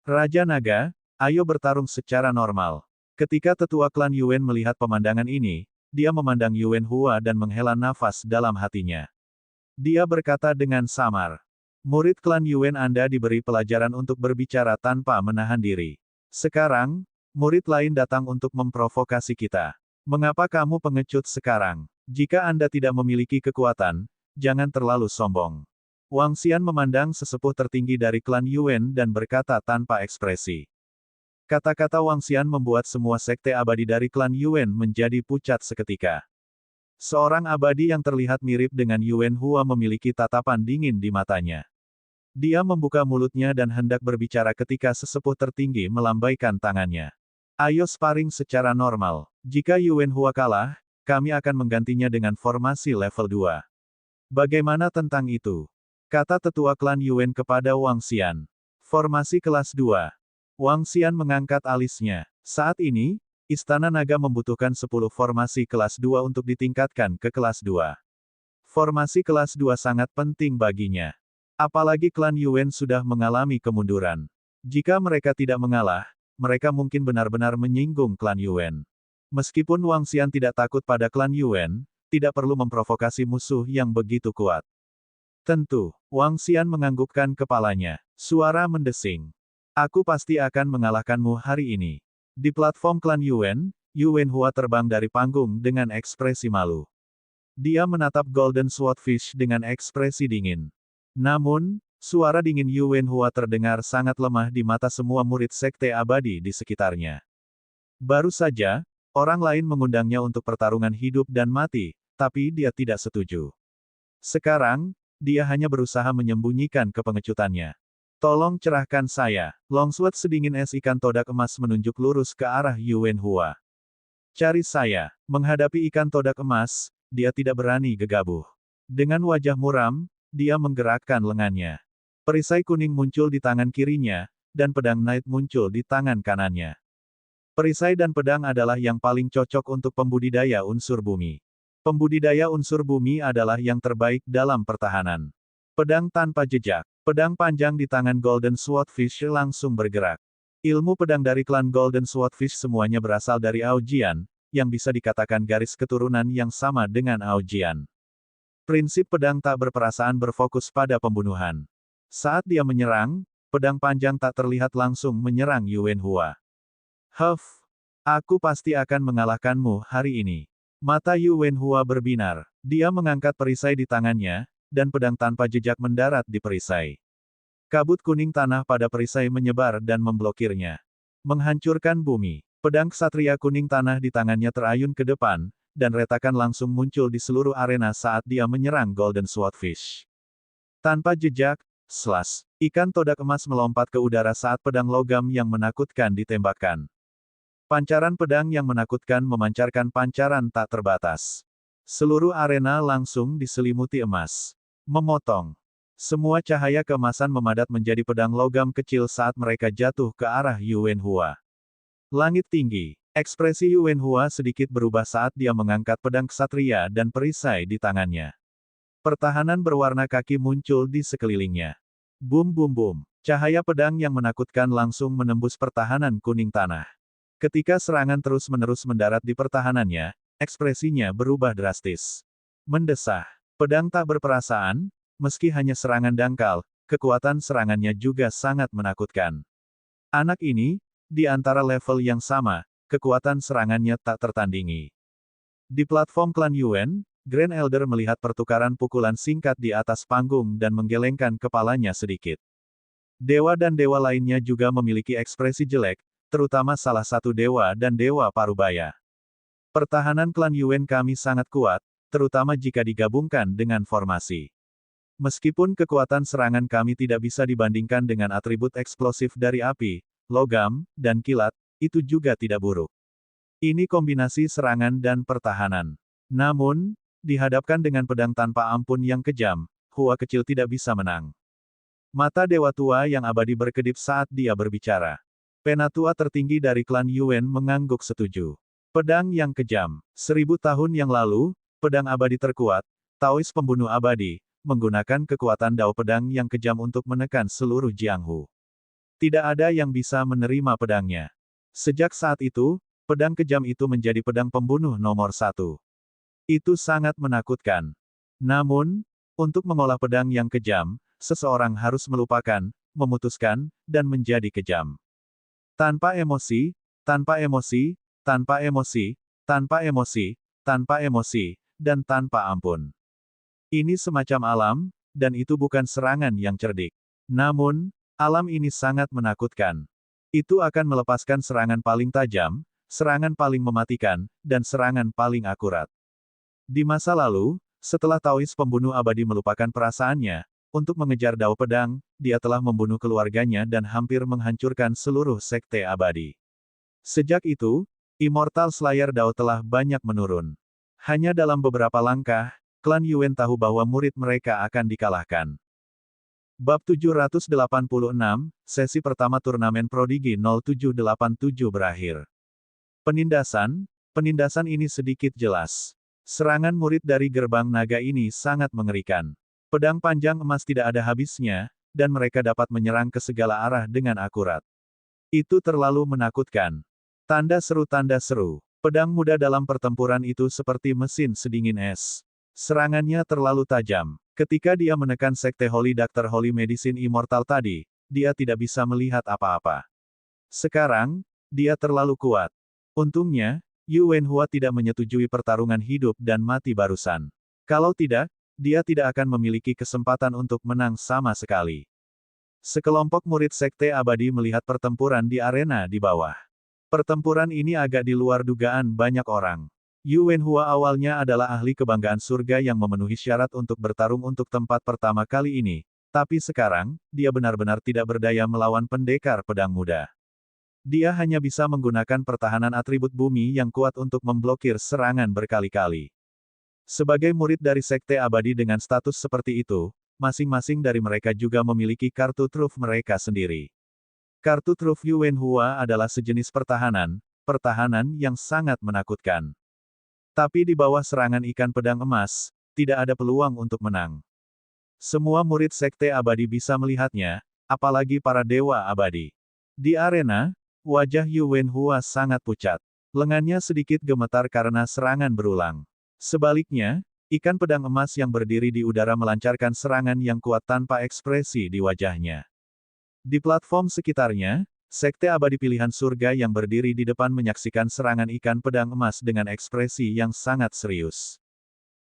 Raja Naga, ayo bertarung secara normal. Ketika tetua klan Yuan melihat pemandangan ini, dia memandang Yuan Hua dan menghela nafas dalam hatinya. Dia berkata dengan samar. Murid klan Yuan Anda diberi pelajaran untuk berbicara tanpa menahan diri. Sekarang, murid lain datang untuk memprovokasi kita. Mengapa kamu pengecut sekarang? Jika Anda tidak memiliki kekuatan, jangan terlalu sombong. Wang Xian memandang sesepuh tertinggi dari klan Yuan dan berkata tanpa ekspresi. Kata-kata Wang Xian membuat semua sekte abadi dari klan Yuan menjadi pucat seketika. Seorang abadi yang terlihat mirip dengan Yuan Hua memiliki tatapan dingin di matanya. Dia membuka mulutnya dan hendak berbicara ketika sesepuh tertinggi melambaikan tangannya. Ayo sparring secara normal. Jika Yuan Hua kalah, kami akan menggantinya dengan formasi level 2. Bagaimana tentang itu? Kata tetua klan Yuan kepada Wang Xian. Formasi kelas 2. Wang Xian mengangkat alisnya. Saat ini, Istana Naga membutuhkan 10 formasi kelas 2 untuk ditingkatkan ke kelas 2. Formasi kelas 2 sangat penting baginya. Apalagi klan Yuan sudah mengalami kemunduran. Jika mereka tidak mengalah, mereka mungkin benar-benar menyinggung klan Yuan. Meskipun Wang Xian tidak takut pada klan Yuan, tidak perlu memprovokasi musuh yang begitu kuat. Tentu, Wang Xian menganggukkan kepalanya. Suara mendesing. Aku pasti akan mengalahkanmu hari ini. Di platform klan Yuan, Yuan Hua terbang dari panggung dengan ekspresi malu. Dia menatap Golden Swordfish dengan ekspresi dingin. Namun, suara dingin Yuan Hua terdengar sangat lemah di mata semua murid sekte abadi di sekitarnya. Baru saja, orang lain mengundangnya untuk pertarungan hidup dan mati, tapi dia tidak setuju. Sekarang, dia hanya berusaha menyembunyikan kepengecutannya. Tolong cerahkan saya. Longsword sedingin es ikan todak emas menunjuk lurus ke arah Yuan Hua. Cari saya. Menghadapi ikan todak emas, dia tidak berani gegabah. Dengan wajah muram, dia menggerakkan lengannya. Perisai kuning muncul di tangan kirinya, dan pedang Knight muncul di tangan kanannya. Perisai dan pedang adalah yang paling cocok untuk pembudidaya unsur bumi. Pembudidaya unsur bumi adalah yang terbaik dalam pertahanan. Pedang tanpa jejak. Pedang panjang di tangan Golden Swordfish langsung bergerak. Ilmu pedang dari klan Golden Swordfish semuanya berasal dari Aojian, yang bisa dikatakan garis keturunan yang sama dengan Aojian. Prinsip pedang tak berperasaan berfokus pada pembunuhan. Saat dia menyerang, pedang panjang tak terlihat langsung menyerang Yuan Hua. Huff, aku pasti akan mengalahkanmu hari ini. Mata Yuan Hua berbinar. Dia mengangkat perisai di tangannya, dan pedang tanpa jejak mendarat di perisai. Kabut kuning tanah pada perisai menyebar dan memblokirnya. Menghancurkan bumi. Pedang ksatria kuning tanah di tangannya terayun ke depan, dan retakan langsung muncul di seluruh arena saat dia menyerang Golden Swordfish. Tanpa jejak, slash, ikan todak emas melompat ke udara saat pedang logam yang menakutkan ditembakkan. Pancaran pedang yang menakutkan memancarkan pancaran tak terbatas. Seluruh arena langsung diselimuti emas. Memotong. Semua cahaya keemasan memadat menjadi pedang logam kecil saat mereka jatuh ke arah Yuan Hua. Langit tinggi. Ekspresi Yuan Hua sedikit berubah saat dia mengangkat pedang ksatria dan perisai di tangannya. Pertahanan berwarna kaki muncul di sekelilingnya. Bum bum bum. Cahaya pedang yang menakutkan langsung menembus pertahanan kuning tanah. Ketika serangan terus-menerus mendarat di pertahanannya, ekspresinya berubah drastis. Mendesah. Pedang tak berperasaan, meski hanya serangan dangkal, kekuatan serangannya juga sangat menakutkan. Anak ini, di antara level yang sama, kekuatan serangannya tak tertandingi. Di platform klan Yuan, Grand Elder melihat pertukaran pukulan singkat di atas panggung dan menggelengkan kepalanya sedikit. Dewa dan dewa lainnya juga memiliki ekspresi jelek, terutama salah satu dewa dan dewa parubaya. Pertahanan klan Yuan kami sangat kuat, terutama jika digabungkan dengan formasi. Meskipun kekuatan serangan kami tidak bisa dibandingkan dengan atribut eksplosif dari api, logam, dan kilat, itu juga tidak buruk. Ini kombinasi serangan dan pertahanan. Namun, dihadapkan dengan pedang tanpa ampun yang kejam, Hua kecil tidak bisa menang. Mata dewa tua yang abadi berkedip saat dia berbicara. Penatua tertinggi dari klan Yuan mengangguk setuju. Pedang yang kejam. 1000 tahun yang lalu, pedang abadi terkuat, Taois pembunuh abadi, menggunakan kekuatan dao pedang yang kejam untuk menekan seluruh Jianghu. Tidak ada yang bisa menerima pedangnya. Sejak saat itu, pedang kejam itu menjadi pedang pembunuh nomor 1. Itu sangat menakutkan. Namun, untuk mengolah pedang yang kejam, seseorang harus melupakan, memutuskan, dan menjadi kejam. Tanpa emosi, tanpa emosi, tanpa emosi, tanpa emosi, tanpa emosi, dan tanpa ampun. Ini semacam alam, dan itu bukan serangan yang cerdik. Namun, alam ini sangat menakutkan. Itu akan melepaskan serangan paling tajam, serangan paling mematikan, dan serangan paling akurat. Di masa lalu, setelah Taois pembunuh abadi melupakan perasaannya, untuk mengejar Dao Pedang, dia telah membunuh keluarganya dan hampir menghancurkan seluruh sekte abadi. Sejak itu, Immortal Slayer Dao telah banyak menurun. Hanya dalam beberapa langkah, klan Yuan tahu bahwa murid mereka akan dikalahkan. Bab 786, sesi pertama turnamen Prodigi 0787 berakhir. Penindasan ini sedikit jelas. Serangan murid dari gerbang naga ini sangat mengerikan. Pedang panjang emas tidak ada habisnya, dan mereka dapat menyerang ke segala arah dengan akurat. Itu terlalu menakutkan. Tanda seru. Pedang muda dalam pertempuran itu seperti mesin sedingin es. Serangannya terlalu tajam. Ketika dia menekan sekte Holy Doctor Holy Medicine Immortal tadi, dia tidak bisa melihat apa-apa. Sekarang, dia terlalu kuat. Untungnya, Yu Wenhua tidak menyetujui pertarungan hidup dan mati barusan. Kalau tidak, dia tidak akan memiliki kesempatan untuk menang sama sekali. Sekelompok murid sekte abadi melihat pertempuran di arena di bawah. Pertempuran ini agak di luar dugaan banyak orang. Yu Wenhua awalnya adalah ahli kebanggaan surga yang memenuhi syarat untuk bertarung untuk tempat pertama kali ini, tapi sekarang, dia benar-benar tidak berdaya melawan pendekar pedang muda. Dia hanya bisa menggunakan pertahanan atribut bumi yang kuat untuk memblokir serangan berkali-kali. Sebagai murid dari sekte abadi dengan status seperti itu, masing-masing dari mereka juga memiliki kartu truf mereka sendiri. Kartu truf Yu Wenhua adalah sejenis pertahanan yang sangat menakutkan. Tapi di bawah serangan ikan pedang emas, tidak ada peluang untuk menang. Semua murid sekte abadi bisa melihatnya, apalagi para dewa abadi. Di arena, wajah Yu Wenhua sangat pucat. Lengannya sedikit gemetar karena serangan berulang. Sebaliknya, ikan pedang emas yang berdiri di udara melancarkan serangan yang kuat tanpa ekspresi di wajahnya. Di platform sekitarnya, sekte abadi pilihan surga yang berdiri di depan menyaksikan serangan ikan pedang emas dengan ekspresi yang sangat serius.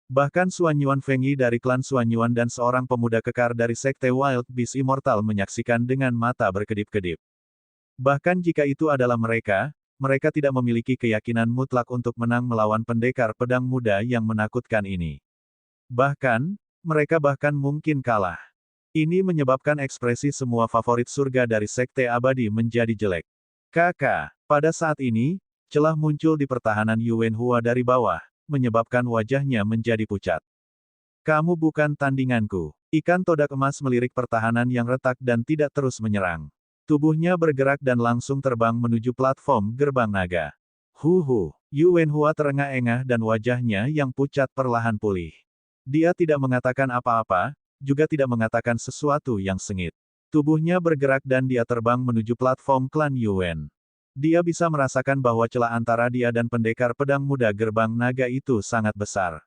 Bahkan Xuan Yuan Fengyi dari klan Xuan Yuan dan seorang pemuda kekar dari sekte Wild Beast Immortal menyaksikan dengan mata berkedip-kedip. Bahkan jika itu adalah mereka tidak memiliki keyakinan mutlak untuk menang melawan pendekar pedang muda yang menakutkan ini. Bahkan, mereka mungkin kalah. Ini menyebabkan ekspresi semua favorit surga dari sekte abadi menjadi jelek. Pada saat ini, celah muncul di pertahanan Yu Wenhua dari bawah, menyebabkan wajahnya menjadi pucat. Kamu bukan tandinganku. Ikan todak emas melirik pertahanan yang retak dan tidak terus menyerang. Tubuhnya bergerak dan langsung terbang menuju platform gerbang naga. Yu Wenhua terengah-engah dan wajahnya yang pucat perlahan pulih. Dia tidak mengatakan apa-apa, juga tidak mengatakan sesuatu yang sengit. Tubuhnya bergerak dan dia terbang menuju platform klan Yuan. Dia bisa merasakan bahwa celah antara dia dan pendekar pedang muda gerbang naga itu sangat besar.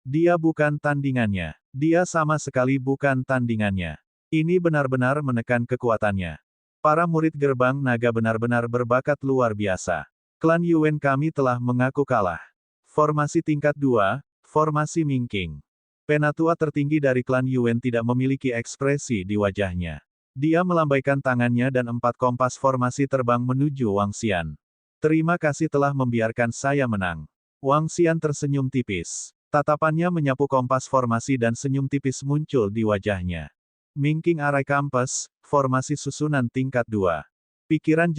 Dia bukan tandingannya. Dia sama sekali bukan tandingannya. Ini benar-benar menekan kekuatannya. Para murid gerbang naga benar-benar berbakat luar biasa. Klan Yuan kami telah mengaku kalah. Formasi tingkat 2, formasi Mingking. Penatua tertinggi dari klan Yuan tidak memiliki ekspresi di wajahnya. Dia melambaikan tangannya dan 4 kompas formasi terbang menuju Wang Xian. Terima kasih telah membiarkan saya menang. Wang Xian tersenyum tipis. Tatapannya menyapu kompas formasi dan senyum tipis muncul di wajahnya. Mingking Array Compass, formasi susunan tingkat 2. Pikiran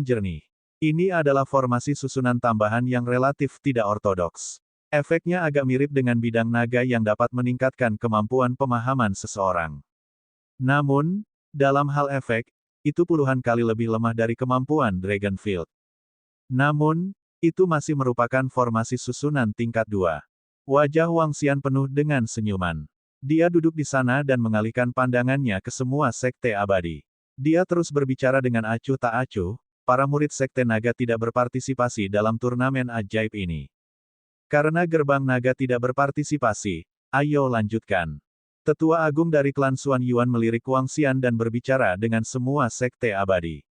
jernih. Ini adalah formasi susunan tambahan yang relatif tidak ortodoks. Efeknya agak mirip dengan bidang naga yang dapat meningkatkan kemampuan pemahaman seseorang. Namun, dalam hal efek, itu puluhan kali lebih lemah dari kemampuan Dragonfield. Namun, itu masih merupakan formasi susunan tingkat 2. Wajah Wang Xian penuh dengan senyuman. Dia duduk di sana dan mengalihkan pandangannya ke semua sekte abadi. Dia terus berbicara dengan acuh tak acuh, para murid sekte naga tidak berpartisipasi dalam turnamen ajaib ini. Karena gerbang naga tidak berpartisipasi, ayo lanjutkan. Tetua Agung dari klan Xuan Yuan melirik Wang Xian dan berbicara dengan semua sekte abadi.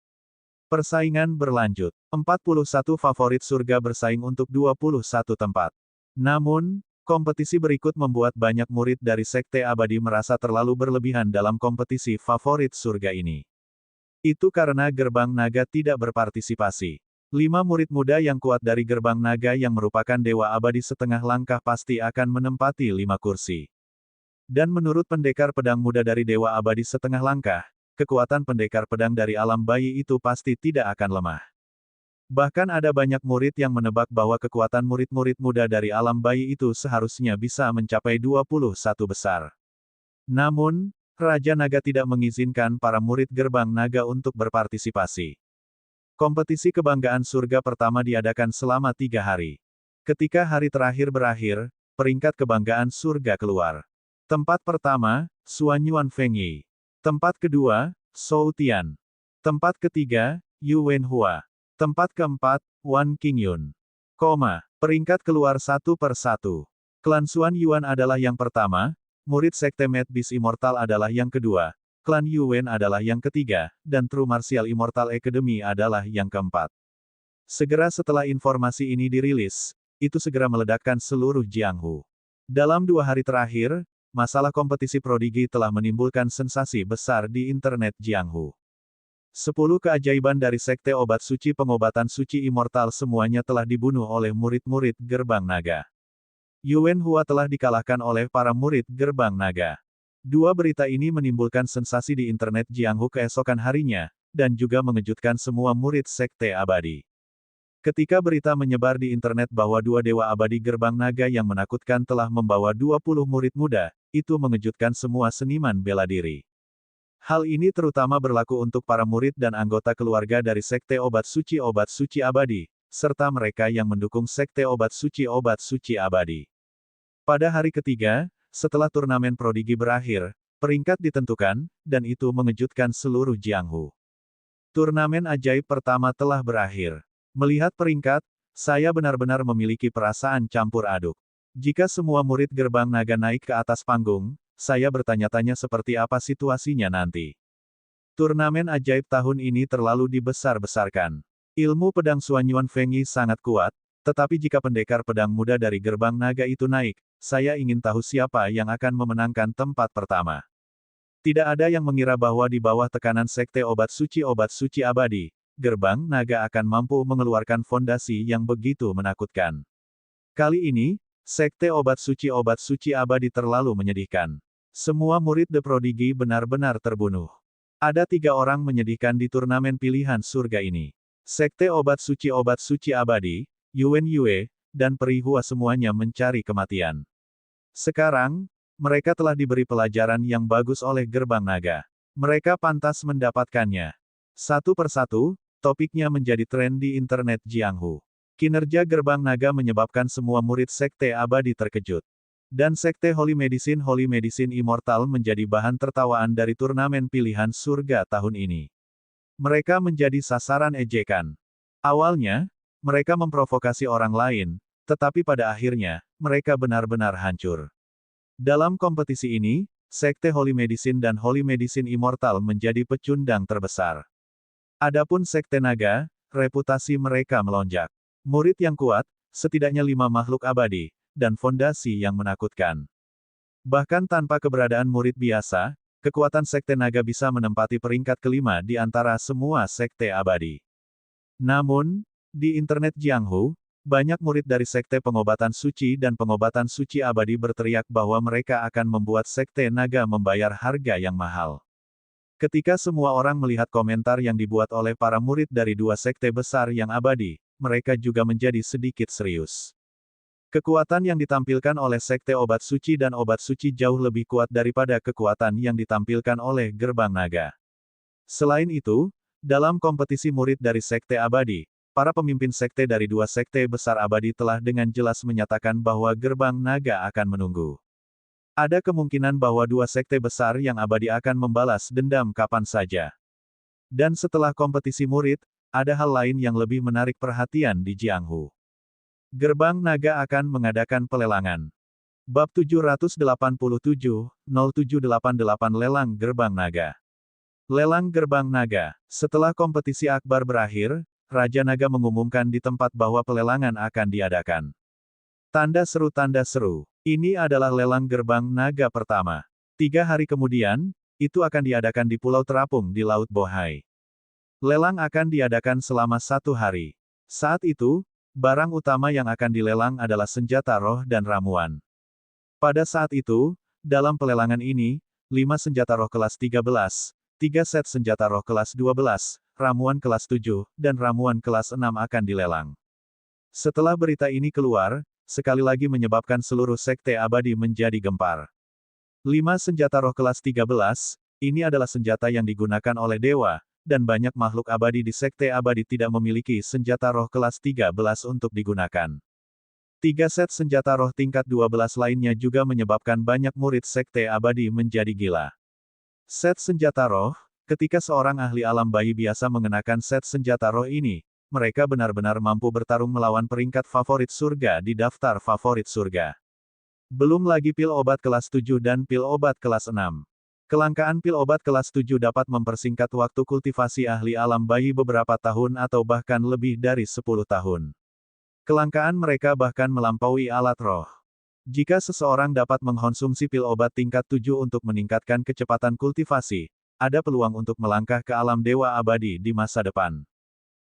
Persaingan berlanjut. 41 favorit surga bersaing untuk 21 tempat. Namun, kompetisi berikut membuat banyak murid dari sekte abadi merasa terlalu berlebihan dalam kompetisi favorit surga ini. Itu karena gerbang naga tidak berpartisipasi. 5 murid muda yang kuat dari gerbang naga yang merupakan dewa abadi setengah langkah pasti akan menempati 5 kursi. Dan menurut pendekar pedang muda dari dewa abadi setengah langkah, kekuatan pendekar pedang dari alam bayi itu pasti tidak akan lemah. Bahkan ada banyak murid yang menebak bahwa kekuatan murid-murid muda dari alam bayi itu seharusnya bisa mencapai 21 besar. Namun, Raja Naga tidak mengizinkan para murid gerbang naga untuk berpartisipasi. Kompetisi kebanggaan surga pertama diadakan selama 3 hari. Ketika hari terakhir berakhir, peringkat kebanggaan surga keluar. Tempat pertama, Xuanyuan Fengyi. Tempat kedua, Zhou Tian. Tempat ketiga, Yu Wenhua. Tempat keempat, Wan Qingyun. Peringkat keluar satu per satu. Klan Xuan Yuan adalah yang pertama, murid Sekte Mad Beast Immortal adalah yang kedua, Klan Yuwen adalah yang ketiga, dan True Martial Immortal Academy adalah yang keempat. Segera setelah informasi ini dirilis, itu segera meledakkan seluruh Jianghu. Dalam 2 hari terakhir, masalah kompetisi prodigi telah menimbulkan sensasi besar di internet Jianghu. 10 keajaiban dari Sekte Obat Suci Pengobatan Suci Immortal semuanya telah dibunuh oleh murid-murid Gerbang Naga. Yuwen Hua telah dikalahkan oleh para murid Gerbang Naga. 2 berita ini menimbulkan sensasi di internet Jianghu keesokan harinya, dan juga mengejutkan semua murid Sekte Abadi. Ketika berita menyebar di internet bahwa 2 dewa abadi Gerbang Naga yang menakutkan telah membawa 20 murid muda, itu mengejutkan semua seniman bela diri. Hal ini terutama berlaku untuk para murid dan anggota keluarga dari Sekte Obat Suci Abadi, serta mereka yang mendukung Sekte Obat Suci Abadi. Pada hari ketiga, setelah turnamen prodigi berakhir, peringkat ditentukan, dan itu mengejutkan seluruh Jianghu. Turnamen ajaib pertama telah berakhir. Melihat peringkat, saya benar-benar memiliki perasaan campur aduk. Jika semua murid Gerbang Naga naik ke atas panggung, saya bertanya-tanya seperti apa situasinya nanti. Turnamen ajaib tahun ini terlalu dibesar-besarkan. Ilmu pedang Xuanyuan Fengyi sangat kuat, tetapi jika pendekar pedang muda dari Gerbang Naga itu naik, saya ingin tahu siapa yang akan memenangkan tempat pertama. Tidak ada yang mengira bahwa di bawah tekanan Sekte Obat Suci Abadi, Gerbang Naga akan mampu mengeluarkan fondasi yang begitu menakutkan. Kali ini, Sekte Obat Suci Abadi terlalu menyedihkan. Semua murid The Prodigy benar-benar terbunuh. Ada 3 orang menyedihkan di turnamen pilihan surga ini. Sekte Obat Suci Abadi, Yuwen Yue, dan Peri Hua semuanya mencari kematian. Sekarang, mereka telah diberi pelajaran yang bagus oleh Gerbang Naga. Mereka pantas mendapatkannya. Satu persatu, topiknya menjadi tren di internet Jianghu. Kinerja Gerbang Naga menyebabkan semua murid Sekte Abadi terkejut. Dan Sekte Holy Medicine Immortal menjadi bahan tertawaan dari turnamen pilihan surga tahun ini. Mereka menjadi sasaran ejekan. Awalnya, mereka memprovokasi orang lain, tetapi pada akhirnya, mereka benar-benar hancur. Dalam kompetisi ini, Sekte Holy Medicine dan Holy Medicine Immortal menjadi pecundang terbesar. Adapun Sekte Naga, reputasi mereka melonjak. Murid yang kuat, setidaknya 5 makhluk abadi, dan fondasi yang menakutkan. Bahkan tanpa keberadaan murid biasa, kekuatan Sekte Naga bisa menempati peringkat kelima di antara semua Sekte Abadi. Namun, di internet Jianghu, banyak murid dari Sekte Pengobatan Suci dan Pengobatan Suci Abadi berteriak bahwa mereka akan membuat Sekte Naga membayar harga yang mahal. Ketika semua orang melihat komentar yang dibuat oleh para murid dari 2 sekte besar yang abadi, mereka juga menjadi sedikit serius. Kekuatan yang ditampilkan oleh Sekte Obat Suci dan Obat Suci jauh lebih kuat daripada kekuatan yang ditampilkan oleh Gerbang Naga. Selain itu, dalam kompetisi murid dari Sekte Abadi, para pemimpin sekte dari 2 sekte besar abadi telah dengan jelas menyatakan bahwa Gerbang Naga akan menunggu. Ada kemungkinan bahwa 2 sekte besar yang abadi akan membalas dendam kapan saja. Dan setelah kompetisi murid, ada hal lain yang lebih menarik perhatian di Jianghu. Gerbang Naga akan mengadakan pelelangan. Bab 787, 0788 Lelang Gerbang Naga. Lelang Gerbang Naga. Setelah kompetisi akbar berakhir, Raja Naga mengumumkan di tempat bahwa pelelangan akan diadakan. Tanda seru. Ini adalah lelang Gerbang Naga pertama. 3 hari kemudian, itu akan diadakan di Pulau Terapung di Laut Bohai. Lelang akan diadakan selama 1 hari. Saat itu, barang utama yang akan dilelang adalah senjata roh dan ramuan. Pada saat itu, dalam pelelangan ini, 5 senjata roh kelas 13, 3 set senjata roh kelas 12, ramuan kelas 7, dan ramuan kelas 6 akan dilelang. Setelah berita ini keluar, sekali lagi menyebabkan seluruh sekte abadi menjadi gempar. 5 senjata roh kelas 13, ini adalah senjata yang digunakan oleh dewa, dan banyak makhluk abadi di sekte abadi tidak memiliki senjata roh kelas 13 untuk digunakan. 3 set senjata roh tingkat 12 lainnya juga menyebabkan banyak murid sekte abadi menjadi gila. Set senjata roh, ketika seorang ahli alam bayi biasa mengenakan set senjata roh ini, mereka benar-benar mampu bertarung melawan peringkat favorit surga di daftar favorit surga. Belum lagi pil obat kelas 7 dan pil obat kelas 6. Kelangkaan pil obat kelas 7 dapat mempersingkat waktu kultivasi ahli alam bayi beberapa tahun atau bahkan lebih dari 10 tahun. Kelangkaan mereka bahkan melampaui alat roh. Jika seseorang dapat mengkonsumsi pil obat tingkat 7 untuk meningkatkan kecepatan kultivasi, ada peluang untuk melangkah ke alam dewa abadi di masa depan.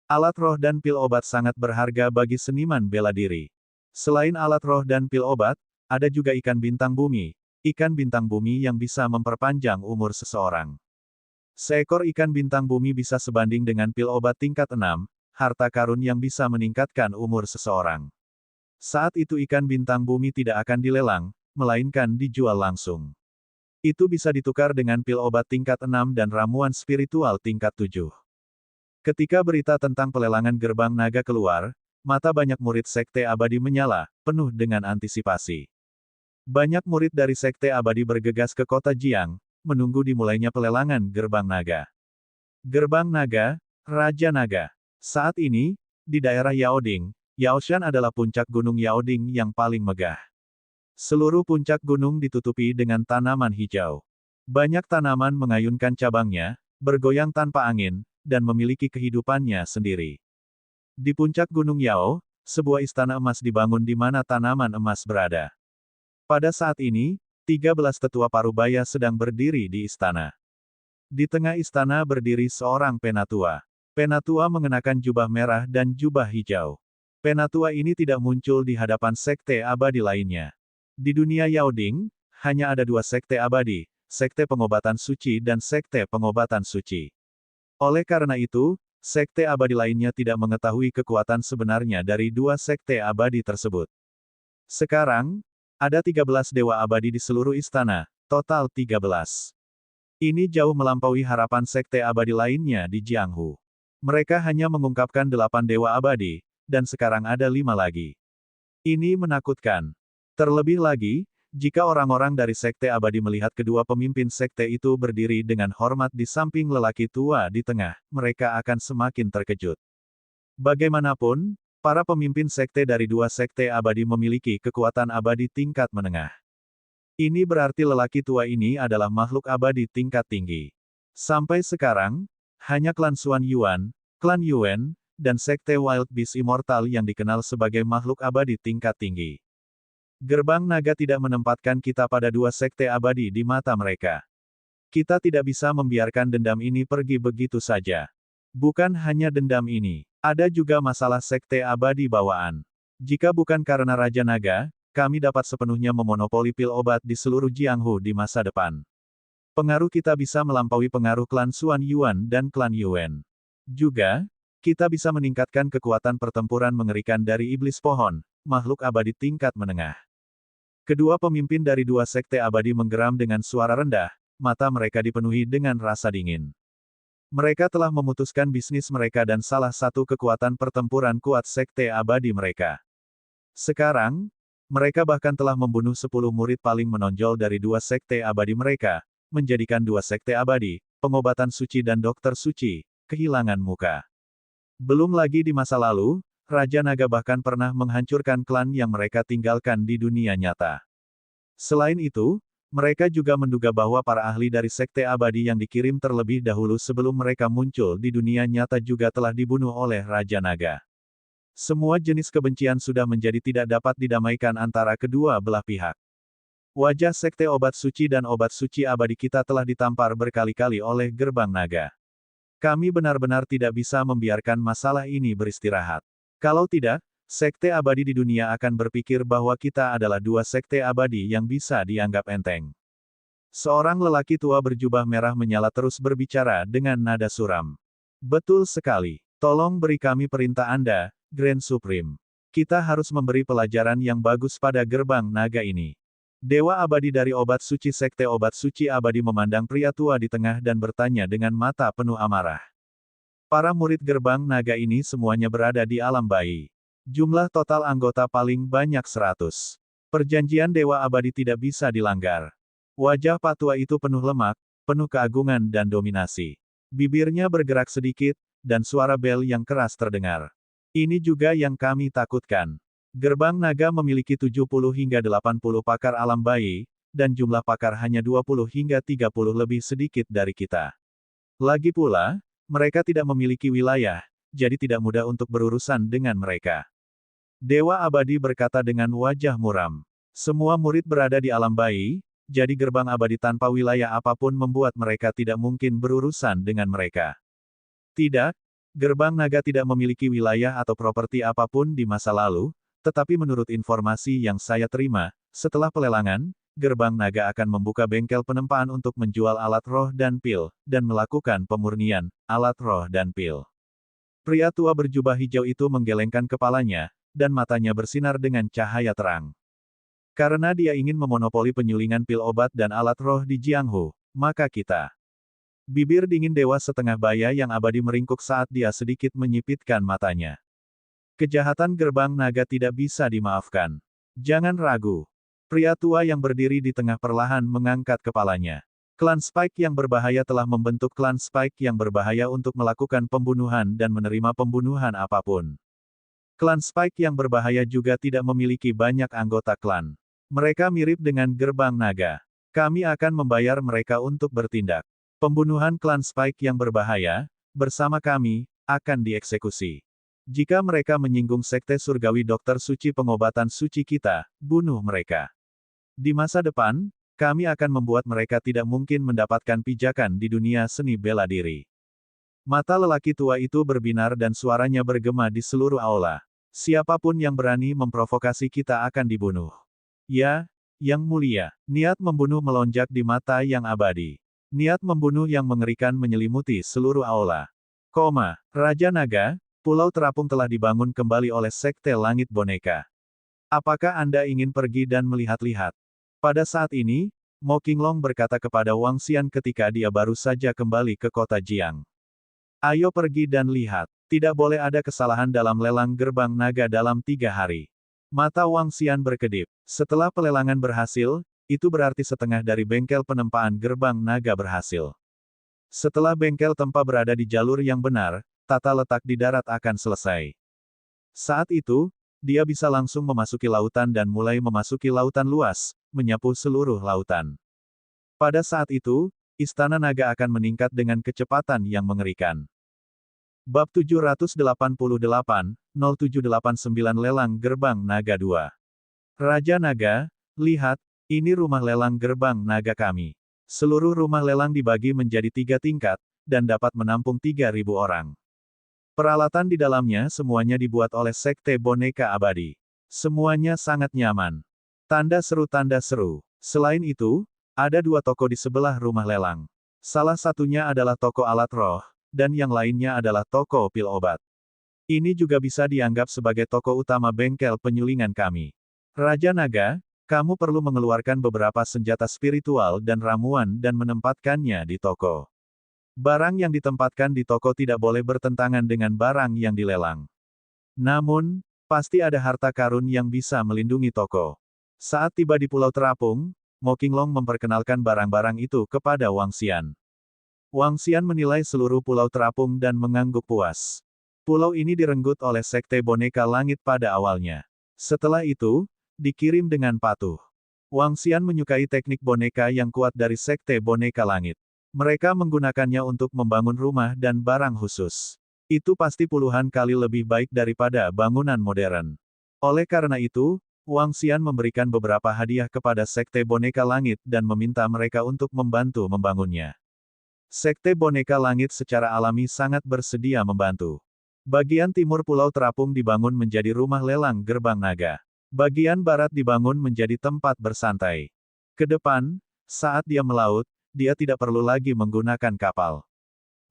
Alat roh dan pil obat sangat berharga bagi seniman bela diri. Selain alat roh dan pil obat, ada juga ikan bintang bumi. Ikan bintang bumi yang bisa memperpanjang umur seseorang. Seekor ikan bintang bumi bisa sebanding dengan pil obat tingkat 6, harta karun yang bisa meningkatkan umur seseorang. Saat itu ikan bintang bumi tidak akan dilelang, melainkan dijual langsung. Itu bisa ditukar dengan pil obat tingkat 6 dan ramuan spiritual tingkat 7. Ketika berita tentang pelelangan gerbang naga keluar, mata banyak murid sekte abadi menyala, penuh dengan antisipasi. Banyak murid dari sekte abadi bergegas ke kota Jiang, menunggu dimulainya pelelangan gerbang naga. Gerbang naga, Raja Naga. Saat ini, di daerah Yaoding, Yaoshan adalah puncak gunung Yaoding yang paling megah. Seluruh puncak gunung ditutupi dengan tanaman hijau. Banyak tanaman mengayunkan cabangnya, bergoyang tanpa angin, dan memiliki kehidupannya sendiri. Di puncak gunung Yao, sebuah istana emas dibangun di mana tanaman emas berada. Pada saat ini, 13 tetua parubaya sedang berdiri di istana. Di tengah istana berdiri seorang penatua. Penatua mengenakan jubah merah dan jubah hijau. Penatua ini tidak muncul di hadapan sekte abadi lainnya. Di dunia Yaoding, hanya ada 2 sekte abadi, sekte pengobatan suci dan sekte pengobatan suci. Oleh karena itu, sekte abadi lainnya tidak mengetahui kekuatan sebenarnya dari 2 sekte abadi tersebut. Sekarang, ada 13 dewa abadi di seluruh istana, total 13. Ini jauh melampaui harapan sekte abadi lainnya di Jianghu. Mereka hanya mengungkapkan 8 dewa abadi, dan sekarang ada 5 lagi. Ini menakutkan. Terlebih lagi, jika orang-orang dari sekte abadi melihat kedua pemimpin sekte itu berdiri dengan hormat di samping lelaki tua di tengah, mereka akan semakin terkejut. Bagaimanapun, para pemimpin sekte dari 2 sekte abadi memiliki kekuatan abadi tingkat menengah. Ini berarti lelaki tua ini adalah makhluk abadi tingkat tinggi. Sampai sekarang, hanya klan Xuan Yuan, klan Yuan, dan sekte Wild Beast Immortal yang dikenal sebagai makhluk abadi tingkat tinggi. Gerbang naga tidak menempatkan kita pada 2 sekte abadi di mata mereka. Kita tidak bisa membiarkan dendam ini pergi begitu saja. Bukan hanya dendam ini. Ada juga masalah sekte abadi bawaan. Jika bukan karena Raja Naga, kami dapat sepenuhnya memonopoli pil obat di seluruh Jianghu di masa depan. Pengaruh kita bisa melampaui pengaruh klan Xuan Yuan dan klan Yuan. Juga, kita bisa meningkatkan kekuatan pertempuran mengerikan dari iblis pohon, makhluk abadi tingkat menengah. Kedua pemimpin dari 2 sekte abadi menggeram dengan suara rendah, mata mereka dipenuhi dengan rasa dingin. Mereka telah memutuskan bisnis mereka dan salah satu kekuatan pertempuran kuat sekte abadi mereka. Sekarang, mereka bahkan telah membunuh 10 murid paling menonjol dari 2 sekte abadi mereka, menjadikan 2 sekte abadi, pengobatan suci dan dokter suci, kehilangan muka. Belum lagi di masa lalu, Raja Naga bahkan pernah menghancurkan klan yang mereka tinggalkan di dunia nyata. Selain itu, mereka juga menduga bahwa para ahli dari sekte abadi yang dikirim terlebih dahulu sebelum mereka muncul di dunia nyata juga telah dibunuh oleh Raja Naga. Semua jenis kebencian sudah menjadi tidak dapat didamaikan antara kedua belah pihak. Wajah sekte obat suci dan obat suci abadi kita telah ditampar berkali-kali oleh gerbang naga. Kami benar-benar tidak bisa membiarkan masalah ini beristirahat. Kalau tidak, sekte abadi di dunia akan berpikir bahwa kita adalah dua sekte abadi yang bisa dianggap enteng. Seorang lelaki tua berjubah merah menyala terus berbicara dengan nada suram. Betul sekali. Tolong beri kami perintah Anda, Grand Supreme. Kita harus memberi pelajaran yang bagus pada gerbang naga ini. Dewa abadi dari obat suci sekte obat suci abadi memandang pria tua di tengah dan bertanya dengan mata penuh amarah. Para murid gerbang naga ini semuanya berada di alam bayi. Jumlah total anggota paling banyak 100. Perjanjian Dewa Abadi tidak bisa dilanggar. Wajah Pak Tua itu penuh lemak, penuh keagungan dan dominasi. Bibirnya bergerak sedikit, dan suara bel yang keras terdengar. Ini juga yang kami takutkan. Gerbang naga memiliki 70 hingga 80 pakar alam bayi, dan jumlah pakar hanya 20 hingga 30 lebih sedikit dari kita. Lagi pula, mereka tidak memiliki wilayah, jadi tidak mudah untuk berurusan dengan mereka. Dewa Abadi berkata dengan wajah muram. Semua murid berada di alam bayi, jadi gerbang abadi tanpa wilayah apapun membuat mereka tidak mungkin berurusan dengan mereka. Tidak, gerbang naga tidak memiliki wilayah atau properti apapun di masa lalu, tetapi menurut informasi yang saya terima, setelah pelelangan, gerbang naga akan membuka bengkel penempaan untuk menjual alat roh dan pil, dan melakukan pemurnian alat roh dan pil. Pria tua berjubah hijau itu menggelengkan kepalanya, dan matanya bersinar dengan cahaya terang. Karena dia ingin memonopoli penyulingan pil obat dan alat roh di Jianghu, maka kita. Bibir dingin dewa setengah baya yang abadi meringkuk saat dia sedikit menyipitkan matanya. Kejahatan gerbang naga tidak bisa dimaafkan. Jangan ragu. Pria tua yang berdiri di tengah perlahan mengangkat kepalanya. Klan Spike yang berbahaya telah membentuk klan Spike yang berbahaya untuk melakukan pembunuhan dan menerima pembunuhan apapun. Klan Spike yang berbahaya juga tidak memiliki banyak anggota klan. Mereka mirip dengan gerbang naga. Kami akan membayar mereka untuk bertindak. Pembunuhan klan Spike yang berbahaya, bersama kami, akan dieksekusi. Jika mereka menyinggung sekte surgawi dokter suci pengobatan suci kita, bunuh mereka. Di masa depan, kami akan membuat mereka tidak mungkin mendapatkan pijakan di dunia seni bela diri. Mata lelaki tua itu berbinar dan suaranya bergema di seluruh aula. Siapapun yang berani memprovokasi kita akan dibunuh. Ya, yang mulia, niat membunuh melonjak di mata yang abadi. Niat membunuh yang mengerikan menyelimuti seluruh aula. Raja Naga, Pulau Terapung telah dibangun kembali oleh Sekte Langit Boneka. Apakah Anda ingin pergi dan melihat-lihat? Pada saat ini, Mo Qinglong berkata kepada Wang Xian ketika dia baru saja kembali ke kota Jiang. Ayo pergi dan lihat. Tidak boleh ada kesalahan dalam lelang gerbang naga dalam 3 hari. Mata Wang Xian berkedip. Setelah pelelangan berhasil, itu berarti setengah dari bengkel penempaan gerbang naga berhasil. Setelah bengkel tempa berada di jalur yang benar, tata letak di darat akan selesai. Saat itu, dia bisa langsung memasuki lautan dan mulai memasuki lautan luas, menyapu seluruh lautan. Pada saat itu, Istana Naga akan meningkat dengan kecepatan yang mengerikan. Bab 788, 0789 Lelang Gerbang Naga 2. Raja Naga, lihat, ini rumah lelang gerbang naga kami. Seluruh rumah lelang dibagi menjadi 3 tingkat, dan dapat menampung 3.000 orang. Peralatan di dalamnya semuanya dibuat oleh Sekte Boneka Abadi. Semuanya sangat nyaman. Tanda seru. Selain itu, ada 2 toko di sebelah rumah lelang. Salah satunya adalah toko alat roh, dan yang lainnya adalah toko pil obat. Ini juga bisa dianggap sebagai toko utama bengkel penyulingan kami. Raja Naga, kamu perlu mengeluarkan beberapa senjata spiritual dan ramuan dan menempatkannya di toko. Barang yang ditempatkan di toko tidak boleh bertentangan dengan barang yang dilelang. Namun, pasti ada harta karun yang bisa melindungi toko. Saat tiba di Pulau Terapung, Mo Qinglong memperkenalkan barang-barang itu kepada Wang Xian. Wang Xian menilai seluruh Pulau Terapung dan mengangguk puas. Pulau ini direnggut oleh Sekte Boneka Langit pada awalnya. Setelah itu, dikirim dengan patuh. Wang Xian menyukai teknik boneka yang kuat dari Sekte Boneka Langit. Mereka menggunakannya untuk membangun rumah dan barang khusus. Itu pasti puluhan kali lebih baik daripada bangunan modern. Oleh karena itu, Wang Xian memberikan beberapa hadiah kepada Sekte Boneka Langit dan meminta mereka untuk membantu membangunnya. Sekte Boneka Langit secara alami sangat bersedia membantu. Bagian timur Pulau Terapung dibangun menjadi rumah lelang gerbang naga. Bagian barat dibangun menjadi tempat bersantai. Ke depan, saat dia melaut, dia tidak perlu lagi menggunakan kapal.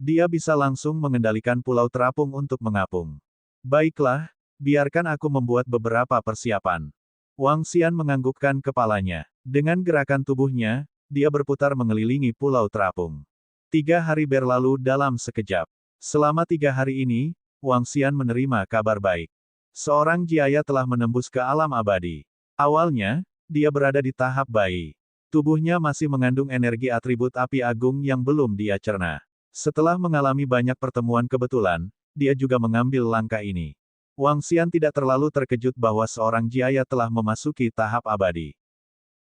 Dia bisa langsung mengendalikan Pulau Terapung untuk mengapung. Baiklah, biarkan aku membuat beberapa persiapan. Wang Xian menganggukkan kepalanya. Dengan gerakan tubuhnya, dia berputar mengelilingi Pulau Terapung. 3 hari berlalu dalam sekejap. Selama 3 hari ini, Wang Xian menerima kabar baik. Seorang Jiaya telah menembus ke alam abadi. Awalnya, dia berada di tahap bayi. Tubuhnya masih mengandung energi atribut api agung yang belum dia cerna. Setelah mengalami banyak pertemuan kebetulan, dia juga mengambil langkah ini. Wang Xian tidak terlalu terkejut bahwa seorang Jiaya telah memasuki tahap abadi.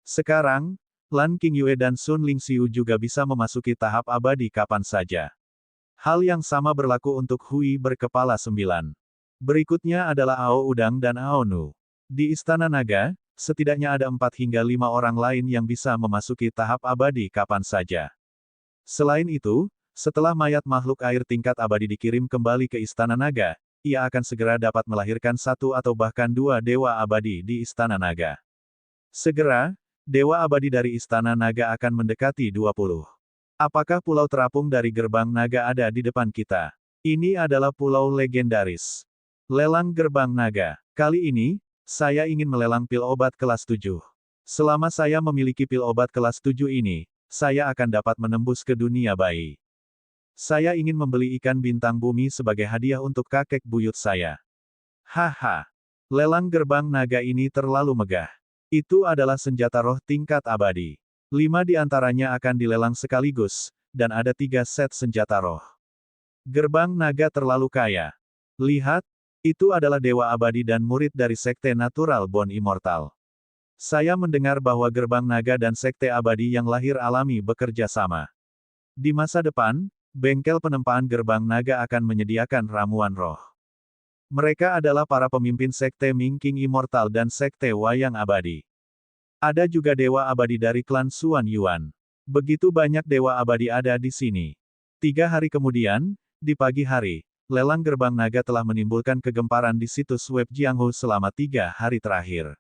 Sekarang, Lan Qingyue dan Sun Lingxiu juga bisa memasuki tahap abadi kapan saja. Hal yang sama berlaku untuk Hui berkepala 9. Berikutnya adalah Ao Udang dan Ao Nu. Di Istana Naga, setidaknya ada 4 hingga 5 orang lain yang bisa memasuki tahap abadi kapan saja. Selain itu, setelah mayat makhluk air tingkat abadi dikirim kembali ke Istana Naga, ia akan segera dapat melahirkan 1 atau bahkan 2 dewa abadi di Istana Naga. Segera, dewa abadi dari Istana Naga akan mendekati 20. Apakah Pulau Terapung dari Gerbang Naga ada di depan kita? Ini adalah pulau legendaris. Lelang Gerbang Naga. Kali ini, saya ingin melelang pil obat kelas 7. Selama saya memiliki pil obat kelas 7 ini, saya akan dapat menembus ke dunia bayi. Saya ingin membeli ikan bintang bumi sebagai hadiah untuk kakek buyut saya. Haha. Lelang Gerbang Naga ini terlalu megah. Itu adalah senjata roh tingkat abadi. 5 di antaranya akan dilelang sekaligus, dan ada 3 set senjata roh. Gerbang Naga terlalu kaya. Lihat, itu adalah dewa abadi dan murid dari Sekte Natural Bond Immortal. Saya mendengar bahwa Gerbang Naga dan Sekte Abadi yang lahir alami bekerja sama. Di masa depan, bengkel penempaan Gerbang Naga akan menyediakan ramuan roh. Mereka adalah para pemimpin Sekte Ming King Immortal dan Sekte Wayang Abadi. Ada juga dewa abadi dari klan Suan Yuan. Begitu banyak dewa abadi ada di sini. 3 hari kemudian, di pagi hari, lelang Gerbang Naga telah menimbulkan kegemparan di situs web Jianghu selama 3 hari terakhir.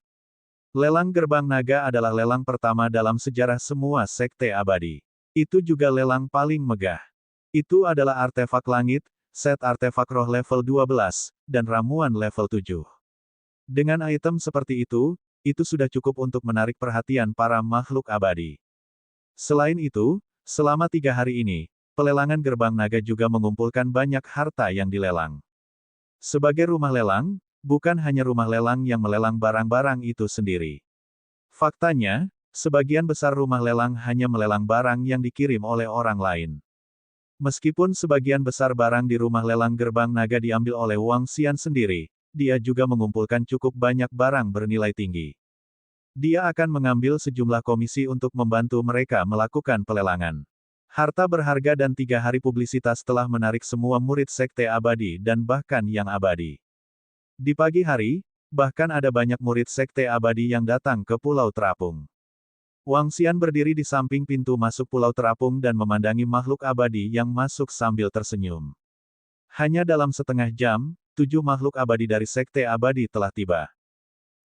Lelang Gerbang Naga adalah lelang pertama dalam sejarah semua Sekte Abadi. Itu juga lelang paling megah. Itu adalah artefak langit, set artefak roh level 12, dan ramuan level 7. Dengan item seperti itu sudah cukup untuk menarik perhatian para makhluk abadi. Selain itu, selama 3 hari ini, pelelangan Gerbang Naga juga mengumpulkan banyak harta yang dilelang. Sebagai rumah lelang, bukan hanya rumah lelang yang melelang barang-barang itu sendiri. Faktanya, sebagian besar rumah lelang hanya melelang barang yang dikirim oleh orang lain. Meskipun sebagian besar barang di rumah lelang Gerbang Naga diambil oleh Wang Xian sendiri, dia juga mengumpulkan cukup banyak barang bernilai tinggi. Dia akan mengambil sejumlah komisi untuk membantu mereka melakukan pelelangan. Harta berharga dan 3 hari publisitas telah menarik semua murid Sekte Abadi dan bahkan yang abadi. Di pagi hari, bahkan ada banyak murid Sekte Abadi yang datang ke Pulau Terapung. Wang Xian berdiri di samping pintu masuk Pulau Terapung dan memandangi makhluk abadi yang masuk sambil tersenyum. Hanya dalam setengah jam, 7 makhluk abadi dari Sekte Abadi telah tiba.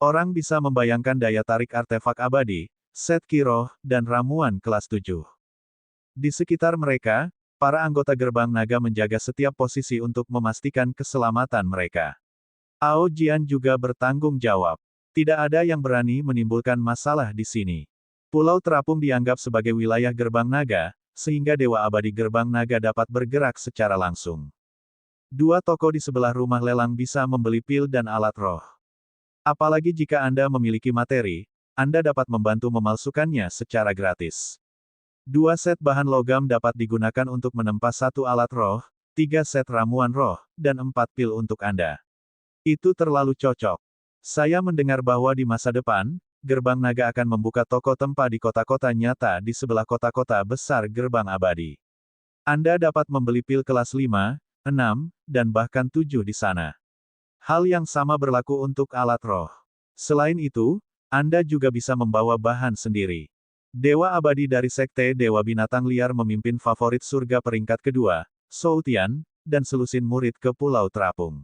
Orang bisa membayangkan daya tarik artefak abadi, set kiroh, dan ramuan kelas 7. Di sekitar mereka, para anggota Gerbang Naga menjaga setiap posisi untuk memastikan keselamatan mereka. Ao Jian juga bertanggung jawab. Tidak ada yang berani menimbulkan masalah di sini. Pulau Terapung dianggap sebagai wilayah Gerbang Naga, sehingga Dewa Abadi Gerbang Naga dapat bergerak secara langsung. 2 toko di sebelah rumah lelang bisa membeli pil dan alat roh. Apalagi jika Anda memiliki materi, Anda dapat membantu memalsukannya secara gratis. 2 set bahan logam dapat digunakan untuk menempa 1 alat roh, 3 set ramuan roh, dan 4 pil untuk Anda. Itu terlalu cocok. Saya mendengar bahwa di masa depan, Gerbang Naga akan membuka toko tempa di kota-kota nyata di sebelah kota-kota besar Gerbang Abadi. Anda dapat membeli pil kelas 5, 6, dan bahkan 7 di sana. Hal yang sama berlaku untuk alat roh. Selain itu, Anda juga bisa membawa bahan sendiri. Dewa Abadi dari Sekte Dewa Binatang Liar memimpin favorit surga peringkat kedua, Shou Tian, dan selusin murid ke Pulau Terapung.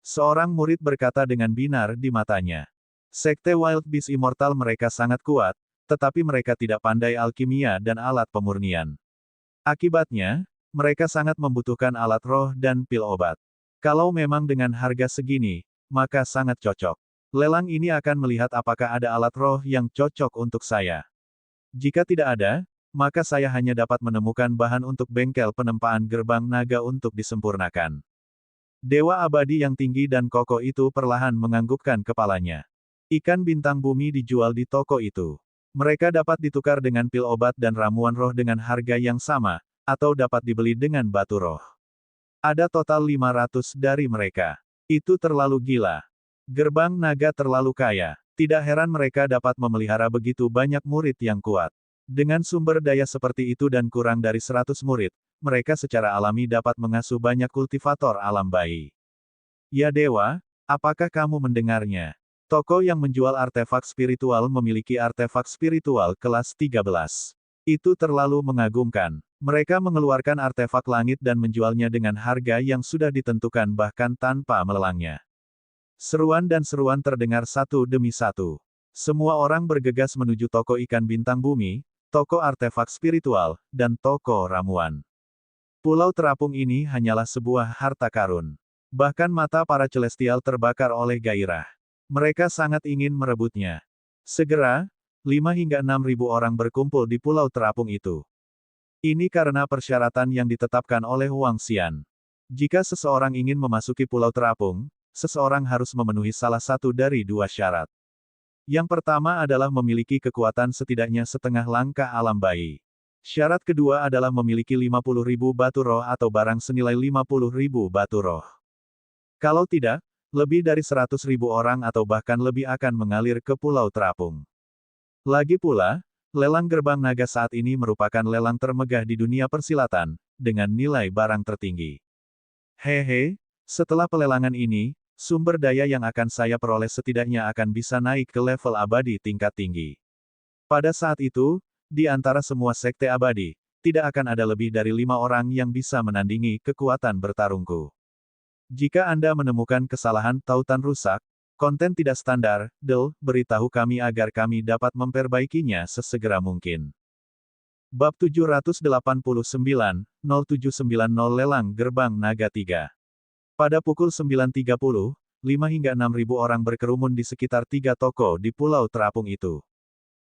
Seorang murid berkata dengan binar di matanya. Sekte Wild Beast Immortal mereka sangat kuat, tetapi mereka tidak pandai alkimia dan alat pemurnian. Akibatnya, mereka sangat membutuhkan alat roh dan pil obat. Kalau memang dengan harga segini, maka sangat cocok. Lelang ini akan melihat apakah ada alat roh yang cocok untuk saya. Jika tidak ada, maka saya hanya dapat menemukan bahan untuk bengkel penempaan gerbang naga untuk disempurnakan. Dewa abadi yang tinggi dan kokoh itu perlahan menganggukkan kepalanya. Ikan bintang bumi dijual di toko itu. Mereka dapat ditukar dengan pil obat dan ramuan roh dengan harga yang sama, atau dapat dibeli dengan batu roh. Ada total 500 dari mereka. Itu terlalu gila. Gerbang naga terlalu kaya. Tidak heran mereka dapat memelihara begitu banyak murid yang kuat. Dengan sumber daya seperti itu dan kurang dari 100 murid, mereka secara alami dapat mengasuh banyak kultivator alam bayi. Ya dewa, apakah kamu mendengarnya? Toko yang menjual artefak spiritual memiliki artefak spiritual kelas 13. Itu terlalu mengagumkan. Mereka mengeluarkan artefak langit dan menjualnya dengan harga yang sudah ditentukan bahkan tanpa melelangnya. Seruan dan seruan terdengar satu demi satu. Semua orang bergegas menuju toko ikan bintang bumi, toko artefak spiritual, dan toko ramuan. Pulau Terapung ini hanyalah sebuah harta karun. Bahkan mata para celestial terbakar oleh gairah. Mereka sangat ingin merebutnya. Segera, 5 hingga 6 ribu orang berkumpul di Pulau Terapung itu. Ini karena persyaratan yang ditetapkan oleh Wang Xian. Jika seseorang ingin memasuki Pulau Terapung, seseorang harus memenuhi salah satu dari dua syarat. Yang pertama adalah memiliki kekuatan setidaknya setengah langkah alam bayi. Syarat kedua adalah memiliki 50.000 batu roh atau barang senilai 50.000 batu roh. Kalau tidak, lebih dari 100.000 orang atau bahkan lebih akan mengalir ke Pulau Terapung. Lagi pula, lelang gerbang naga saat ini merupakan lelang termegah di dunia persilatan, dengan nilai barang tertinggi. Hehe, setelah pelelangan ini, sumber daya yang akan saya peroleh setidaknya akan bisa naik ke level abadi tingkat tinggi. Pada saat itu, di antara semua sekte abadi, tidak akan ada lebih dari 5 orang yang bisa menandingi kekuatan bertarungku. Jika Anda menemukan kesalahan tautan rusak, konten tidak standar, beritahu kami agar kami dapat memperbaikinya sesegera mungkin. Bab 789, 0790 Lelang Gerbang Naga 3. Pada pukul 9.30, 5 hingga 6 ribu orang berkerumun di sekitar 3 toko di Pulau Terapung itu.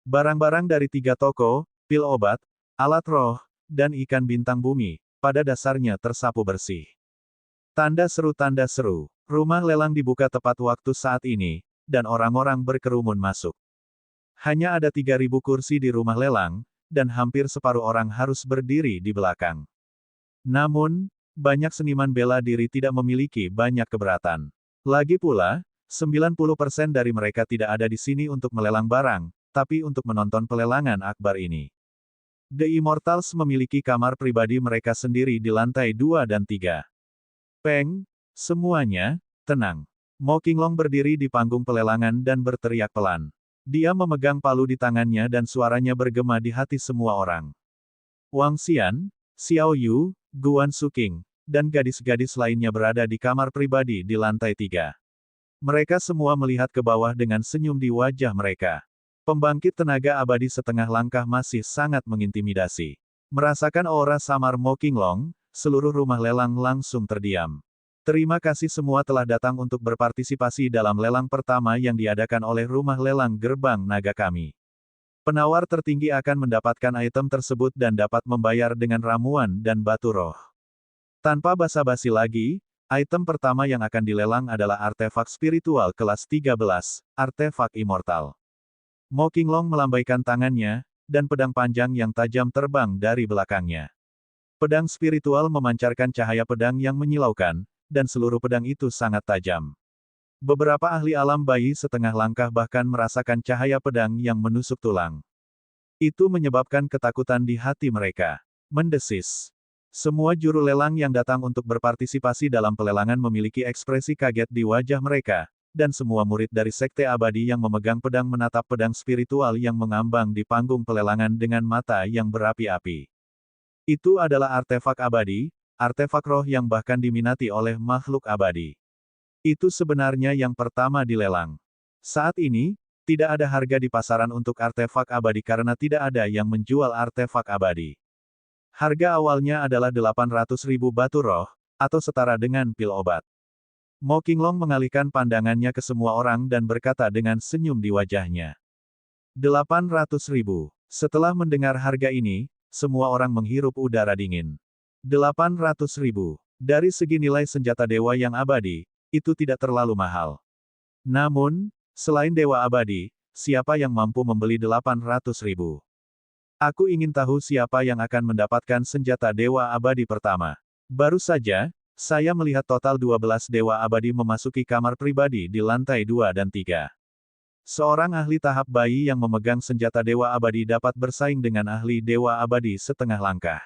Barang-barang dari 3 toko, pil obat, alat roh, dan ikan bintang bumi, pada dasarnya tersapu bersih. Tanda seru, rumah lelang dibuka tepat waktu saat ini, dan orang-orang berkerumun masuk. Hanya ada 3.000 kursi di rumah lelang, dan hampir separuh orang harus berdiri di belakang. Namun, banyak seniman bela diri tidak memiliki banyak keberatan. Lagi pula, 90% dari mereka tidak ada di sini untuk melelang barang, tapi untuk menonton pelelangan akbar ini. The Immortals memiliki kamar pribadi mereka sendiri di lantai 2 dan 3. Peng, semuanya, tenang. Mo Qinglong berdiri di panggung pelelangan dan berteriak pelan. Dia memegang palu di tangannya dan suaranya bergema di hati semua orang. Wang Xian, Xiao Yu, Guan Suking, dan gadis-gadis lainnya berada di kamar pribadi di lantai 3. Mereka semua melihat ke bawah dengan senyum di wajah mereka. Pembangkit tenaga abadi setengah langkah masih sangat mengintimidasi. Merasakan aura samar Mo Qinglong, seluruh rumah lelang langsung terdiam. Terima kasih semua telah datang untuk berpartisipasi dalam lelang pertama yang diadakan oleh rumah lelang gerbang naga kami. Penawar tertinggi akan mendapatkan item tersebut dan dapat membayar dengan ramuan dan batu roh. Tanpa basa-basi lagi, item pertama yang akan dilelang adalah artefak spiritual kelas 13, artefak immortal. Mo Qinglong melambaikan tangannya, dan pedang panjang yang tajam terbang dari belakangnya. Pedang spiritual memancarkan cahaya pedang yang menyilaukan, dan seluruh pedang itu sangat tajam. Beberapa ahli alam bayi setengah langkah bahkan merasakan cahaya pedang yang menusuk tulang. Itu menyebabkan ketakutan di hati mereka. Mendesis. Semua juru lelang yang datang untuk berpartisipasi dalam pelelangan memiliki ekspresi kaget di wajah mereka, dan semua murid dari Sekte Abadi yang memegang pedang menatap pedang spiritual yang mengambang di panggung pelelangan dengan mata yang berapi-api. Itu adalah artefak abadi, artefak roh yang bahkan diminati oleh makhluk abadi. Itu sebenarnya yang pertama dilelang. Saat ini, tidak ada harga di pasaran untuk artefak abadi karena tidak ada yang menjual artefak abadi. Harga awalnya adalah 800.000 batu roh, atau setara dengan pil obat. Mo Qinglong mengalihkan pandangannya ke semua orang dan berkata dengan senyum di wajahnya. 800.000. Setelah mendengar harga ini, semua orang menghirup udara dingin. 800.000. Dari segi nilai senjata dewa yang abadi, itu tidak terlalu mahal. Namun, selain dewa abadi, siapa yang mampu membeli 800.000? Aku ingin tahu siapa yang akan mendapatkan senjata dewa abadi pertama. Baru saja, saya melihat total 12 dewa abadi memasuki kamar pribadi di lantai 2 dan 3. Seorang ahli tahap bayi yang memegang senjata dewa abadi dapat bersaing dengan ahli dewa abadi setengah langkah.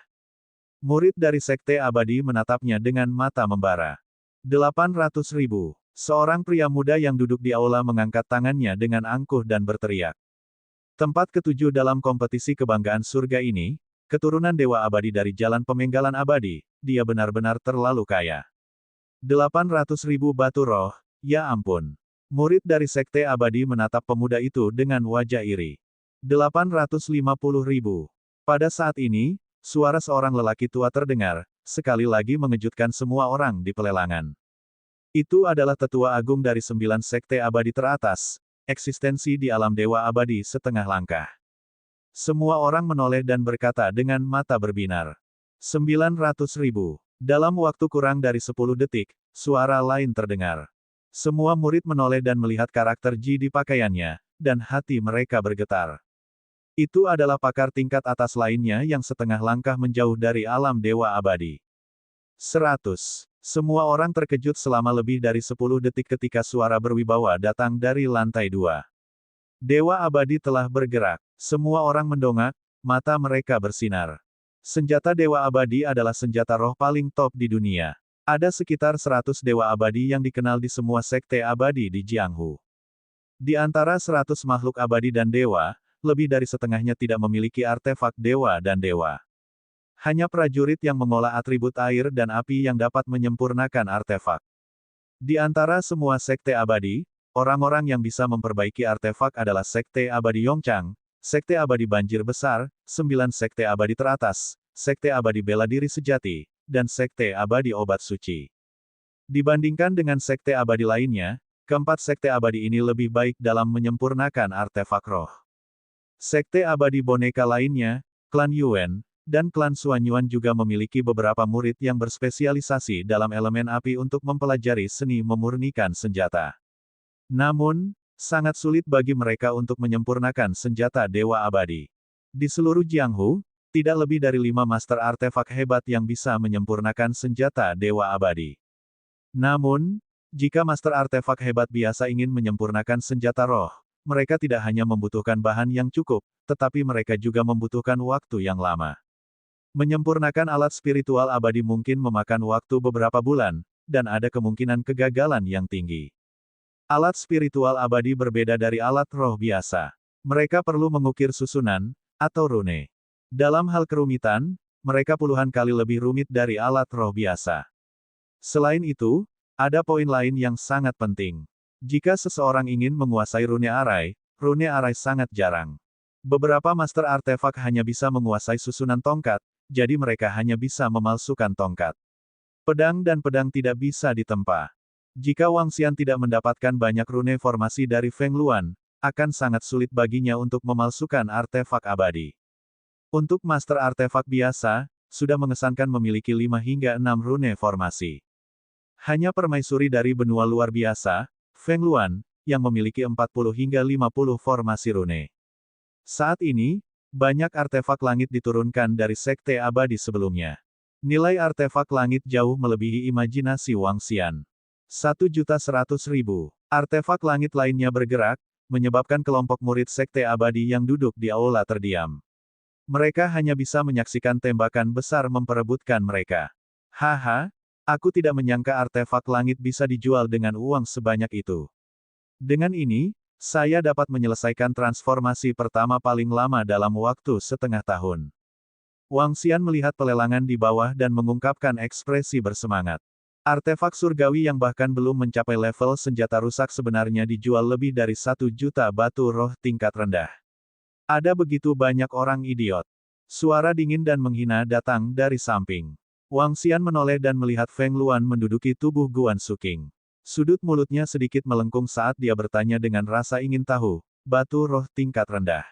Murid dari Sekte Abadi menatapnya dengan mata membara. 800.000. Seorang pria muda yang duduk di aula mengangkat tangannya dengan angkuh dan berteriak. Tempat ketujuh dalam kompetisi kebanggaan surga ini, keturunan dewa abadi dari jalan pemenggalan abadi, dia benar-benar terlalu kaya. 800.000 batu roh, ya ampun. Murid dari Sekte Abadi menatap pemuda itu dengan wajah iri. 850.000. Pada saat ini, suara seorang lelaki tua terdengar, sekali lagi mengejutkan semua orang di pelelangan. Itu adalah tetua agung dari 9 Sekte Abadi teratas, eksistensi di alam dewa abadi setengah langkah. Semua orang menoleh dan berkata dengan mata berbinar. 900.000. Dalam waktu kurang dari 10 detik, suara lain terdengar. Semua murid menoleh dan melihat karakter Ji di pakaiannya, dan hati mereka bergetar. Itu adalah pakar tingkat atas lainnya yang setengah langkah menjauh dari alam dewa abadi. 100. Semua orang terkejut selama lebih dari 10 detik ketika suara berwibawa datang dari lantai 2. Dewa abadi telah bergerak. Semua orang mendongak, mata mereka bersinar. Senjata dewa abadi adalah senjata roh paling top di dunia. Ada sekitar 100 dewa abadi yang dikenal di semua sekte abadi di Jianghu. Di antara 100 makhluk abadi dan dewa, lebih dari setengahnya tidak memiliki artefak dewa dan dewa. Hanya prajurit yang mengolah atribut air dan api yang dapat menyempurnakan artefak. Di antara semua sekte abadi, orang-orang yang bisa memperbaiki artefak adalah Sekte Abadi Yongchang, Sekte Abadi Banjir Besar, 9 Sekte Abadi Teratas, Sekte Abadi Bela Diri Sejati, dan Sekte Abadi Obat Suci. Dibandingkan dengan Sekte Abadi lainnya, keempat Sekte Abadi ini lebih baik dalam menyempurnakan artefak roh. Sekte Abadi Boneka lainnya, Klan Yuan, dan Klan Suanyuan juga memiliki beberapa murid yang berspesialisasi dalam elemen api untuk mempelajari seni memurnikan senjata. Namun, sangat sulit bagi mereka untuk menyempurnakan senjata dewa abadi. Di seluruh Jianghu, tidak lebih dari 5 master artefak hebat yang bisa menyempurnakan senjata dewa abadi. Namun, jika master artefak hebat biasa ingin menyempurnakan senjata roh, mereka tidak hanya membutuhkan bahan yang cukup, tetapi mereka juga membutuhkan waktu yang lama. Menyempurnakan alat spiritual abadi mungkin memakan waktu beberapa bulan, dan ada kemungkinan kegagalan yang tinggi. Alat spiritual abadi berbeda dari alat roh biasa. Mereka perlu mengukir susunan, atau rune. Dalam hal kerumitan, mereka puluhan kali lebih rumit dari alat roh biasa. Selain itu, ada poin lain yang sangat penting. Jika seseorang ingin menguasai rune arai sangat jarang. Beberapa master artefak hanya bisa menguasai susunan tongkat, jadi mereka hanya bisa memalsukan tongkat. Pedang dan pedang tidak bisa ditempa. Jika Wang Xian tidak mendapatkan banyak rune formasi dari Feng Luan, akan sangat sulit baginya untuk memalsukan artefak abadi. Untuk master artefak biasa, sudah mengesankan memiliki 5 hingga 6 rune formasi. Hanya permaisuri dari benua luar biasa, Feng Luan, yang memiliki 40 hingga 50 formasi rune. Saat ini, banyak artefak langit diturunkan dari sekte abadi sebelumnya. Nilai artefak langit jauh melebihi imajinasi Wang Xian. 1.100.000. Artefak langit lainnya bergerak, menyebabkan kelompok murid sekte abadi yang duduk di aula terdiam. Mereka hanya bisa menyaksikan tembakan besar memperebutkan mereka. Haha, aku tidak menyangka artefak langit bisa dijual dengan uang sebanyak itu. Dengan ini, saya dapat menyelesaikan transformasi pertama paling lama dalam waktu setengah tahun. Wang Xian melihat pelelangan di bawah dan mengungkapkan ekspresi bersemangat. Artefak surgawi yang bahkan belum mencapai level senjata rusak sebenarnya dijual lebih dari 1 juta batu roh tingkat rendah. Ada begitu banyak orang idiot. Suara dingin dan menghina datang dari samping. Wang Xian menoleh dan melihat Feng Luan menduduki tubuh Guan Suking. Sudut mulutnya sedikit melengkung saat dia bertanya dengan rasa ingin tahu, batu roh tingkat rendah.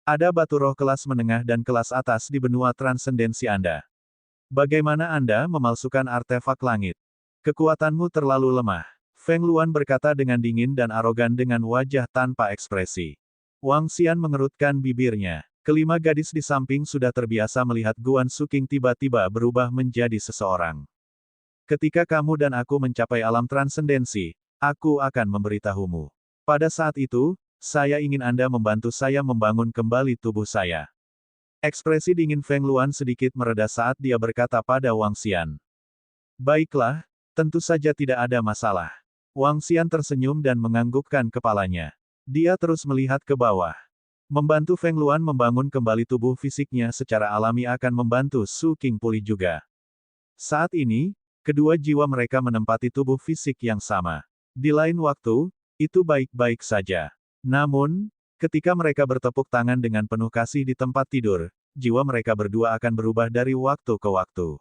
Ada batu roh kelas menengah dan kelas atas di benua transendensi Anda. Bagaimana Anda memalsukan artefak langit? Kekuatanmu terlalu lemah. Feng Luan berkata dengan dingin dan arogan dengan wajah tanpa ekspresi. Wang Xian mengerutkan bibirnya. Kelima gadis di samping sudah terbiasa melihat Guan Suking tiba-tiba berubah menjadi seseorang. Ketika kamu dan aku mencapai alam transendensi, aku akan memberitahumu. Pada saat itu, saya ingin Anda membantu saya membangun kembali tubuh saya. Ekspresi dingin Feng Luan sedikit mereda saat dia berkata pada Wang Xian. Baiklah, tentu saja tidak ada masalah. Wang Xian tersenyum dan menganggukkan kepalanya. Dia terus melihat ke bawah. Membantu Feng Luan membangun kembali tubuh fisiknya secara alami akan membantu Su King pulih juga. Saat ini, kedua jiwa mereka menempati tubuh fisik yang sama. Di lain waktu, itu baik-baik saja. Namun, ketika mereka bertepuk tangan dengan penuh kasih di tempat tidur, jiwa mereka berdua akan berubah dari waktu ke waktu.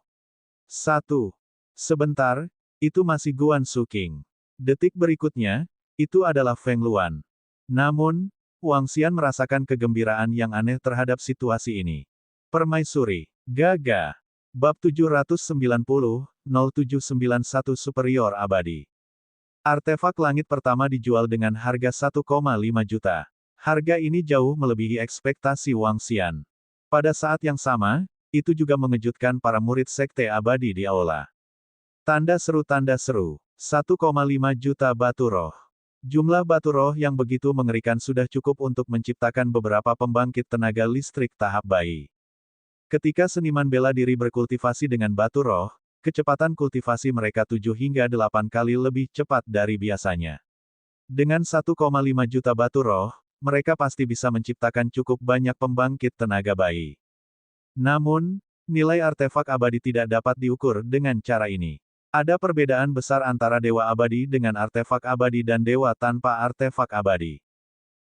1. Sebentar, itu masih Guan Suking. Detik berikutnya, itu adalah Feng Luan. Namun, Wang Xian merasakan kegembiraan yang aneh terhadap situasi ini. Permaisuri, Gaga. Bab 790-0791 Superior Abadi. Artefak langit pertama dijual dengan harga 1,5 juta. Harga ini jauh melebihi ekspektasi Wang Xian. Pada saat yang sama, itu juga mengejutkan para murid sekte abadi di aula. Tanda seru 1,5 juta batu roh. Jumlah batu roh yang begitu mengerikan sudah cukup untuk menciptakan beberapa pembangkit tenaga listrik tahap bayi. Ketika seniman bela diri berkultivasi dengan batu roh, kecepatan kultivasi mereka 7 hingga 8 kali lebih cepat dari biasanya. Dengan 1,5 juta batu roh, mereka pasti bisa menciptakan cukup banyak pembangkit tenaga bayi. Namun, nilai artefak abadi tidak dapat diukur dengan cara ini. Ada perbedaan besar antara dewa abadi dengan artefak abadi dan dewa tanpa artefak abadi.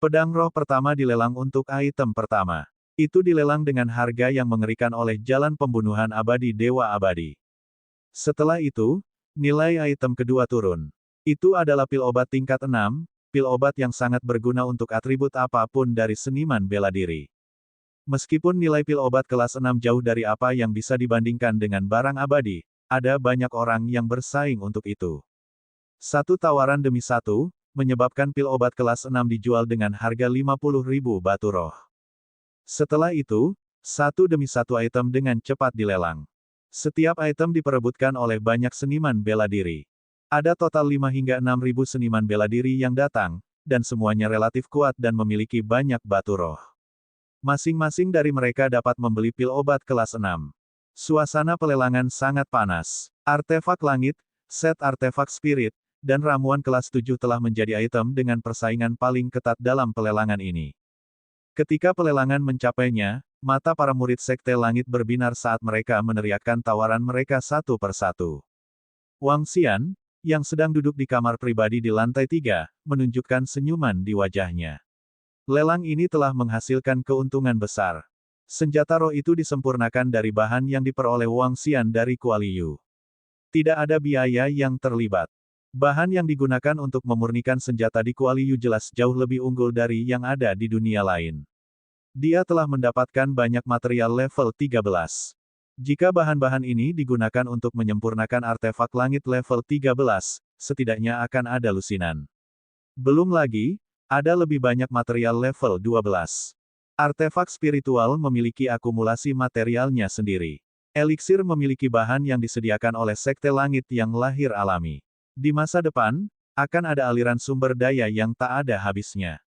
Pedang roh pertama dilelang untuk item pertama. Itu dilelang dengan harga yang mengerikan oleh jalan pembunuhan abadi dewa abadi. Setelah itu, nilai item kedua turun. Itu adalah pil obat tingkat 6, pil obat yang sangat berguna untuk atribut apapun dari seniman bela diri. Meskipun nilai pil obat kelas 6 jauh dari apa yang bisa dibandingkan dengan barang abadi, ada banyak orang yang bersaing untuk itu. Satu tawaran demi satu, menyebabkan pil obat kelas 6 dijual dengan harga 50.000 batu roh. Setelah itu, satu demi satu item dengan cepat dilelang. Setiap item diperebutkan oleh banyak seniman bela diri. Ada total 5 hingga 6.000 seniman bela diri yang datang, dan semuanya relatif kuat dan memiliki banyak batu roh. Masing-masing dari mereka dapat membeli pil obat kelas 6. Suasana pelelangan sangat panas. Artefak langit, set artefak spirit, dan ramuan kelas 7 telah menjadi item dengan persaingan paling ketat dalam pelelangan ini. Ketika pelelangan mencapainya, mata para murid sekte langit berbinar saat mereka meneriakkan tawaran mereka satu persatu. Wang Xian, yang sedang duduk di kamar pribadi di lantai 3, menunjukkan senyuman di wajahnya. Lelang ini telah menghasilkan keuntungan besar. Senjata roh itu disempurnakan dari bahan yang diperoleh Wang Xian dari Kualiyu. Tidak ada biaya yang terlibat. Bahan yang digunakan untuk memurnikan senjata di Kualiyu jelas jauh lebih unggul dari yang ada di dunia lain. Dia telah mendapatkan banyak material level 13. Jika bahan-bahan ini digunakan untuk menyempurnakan artefak langit level 13, setidaknya akan ada lusinan. Belum lagi, ada lebih banyak material level 12. Artefak spiritual memiliki akumulasi materialnya sendiri. Eliksir memiliki bahan yang disediakan oleh sekte langit yang lahir alami. Di masa depan, akan ada aliran sumber daya yang tak ada habisnya.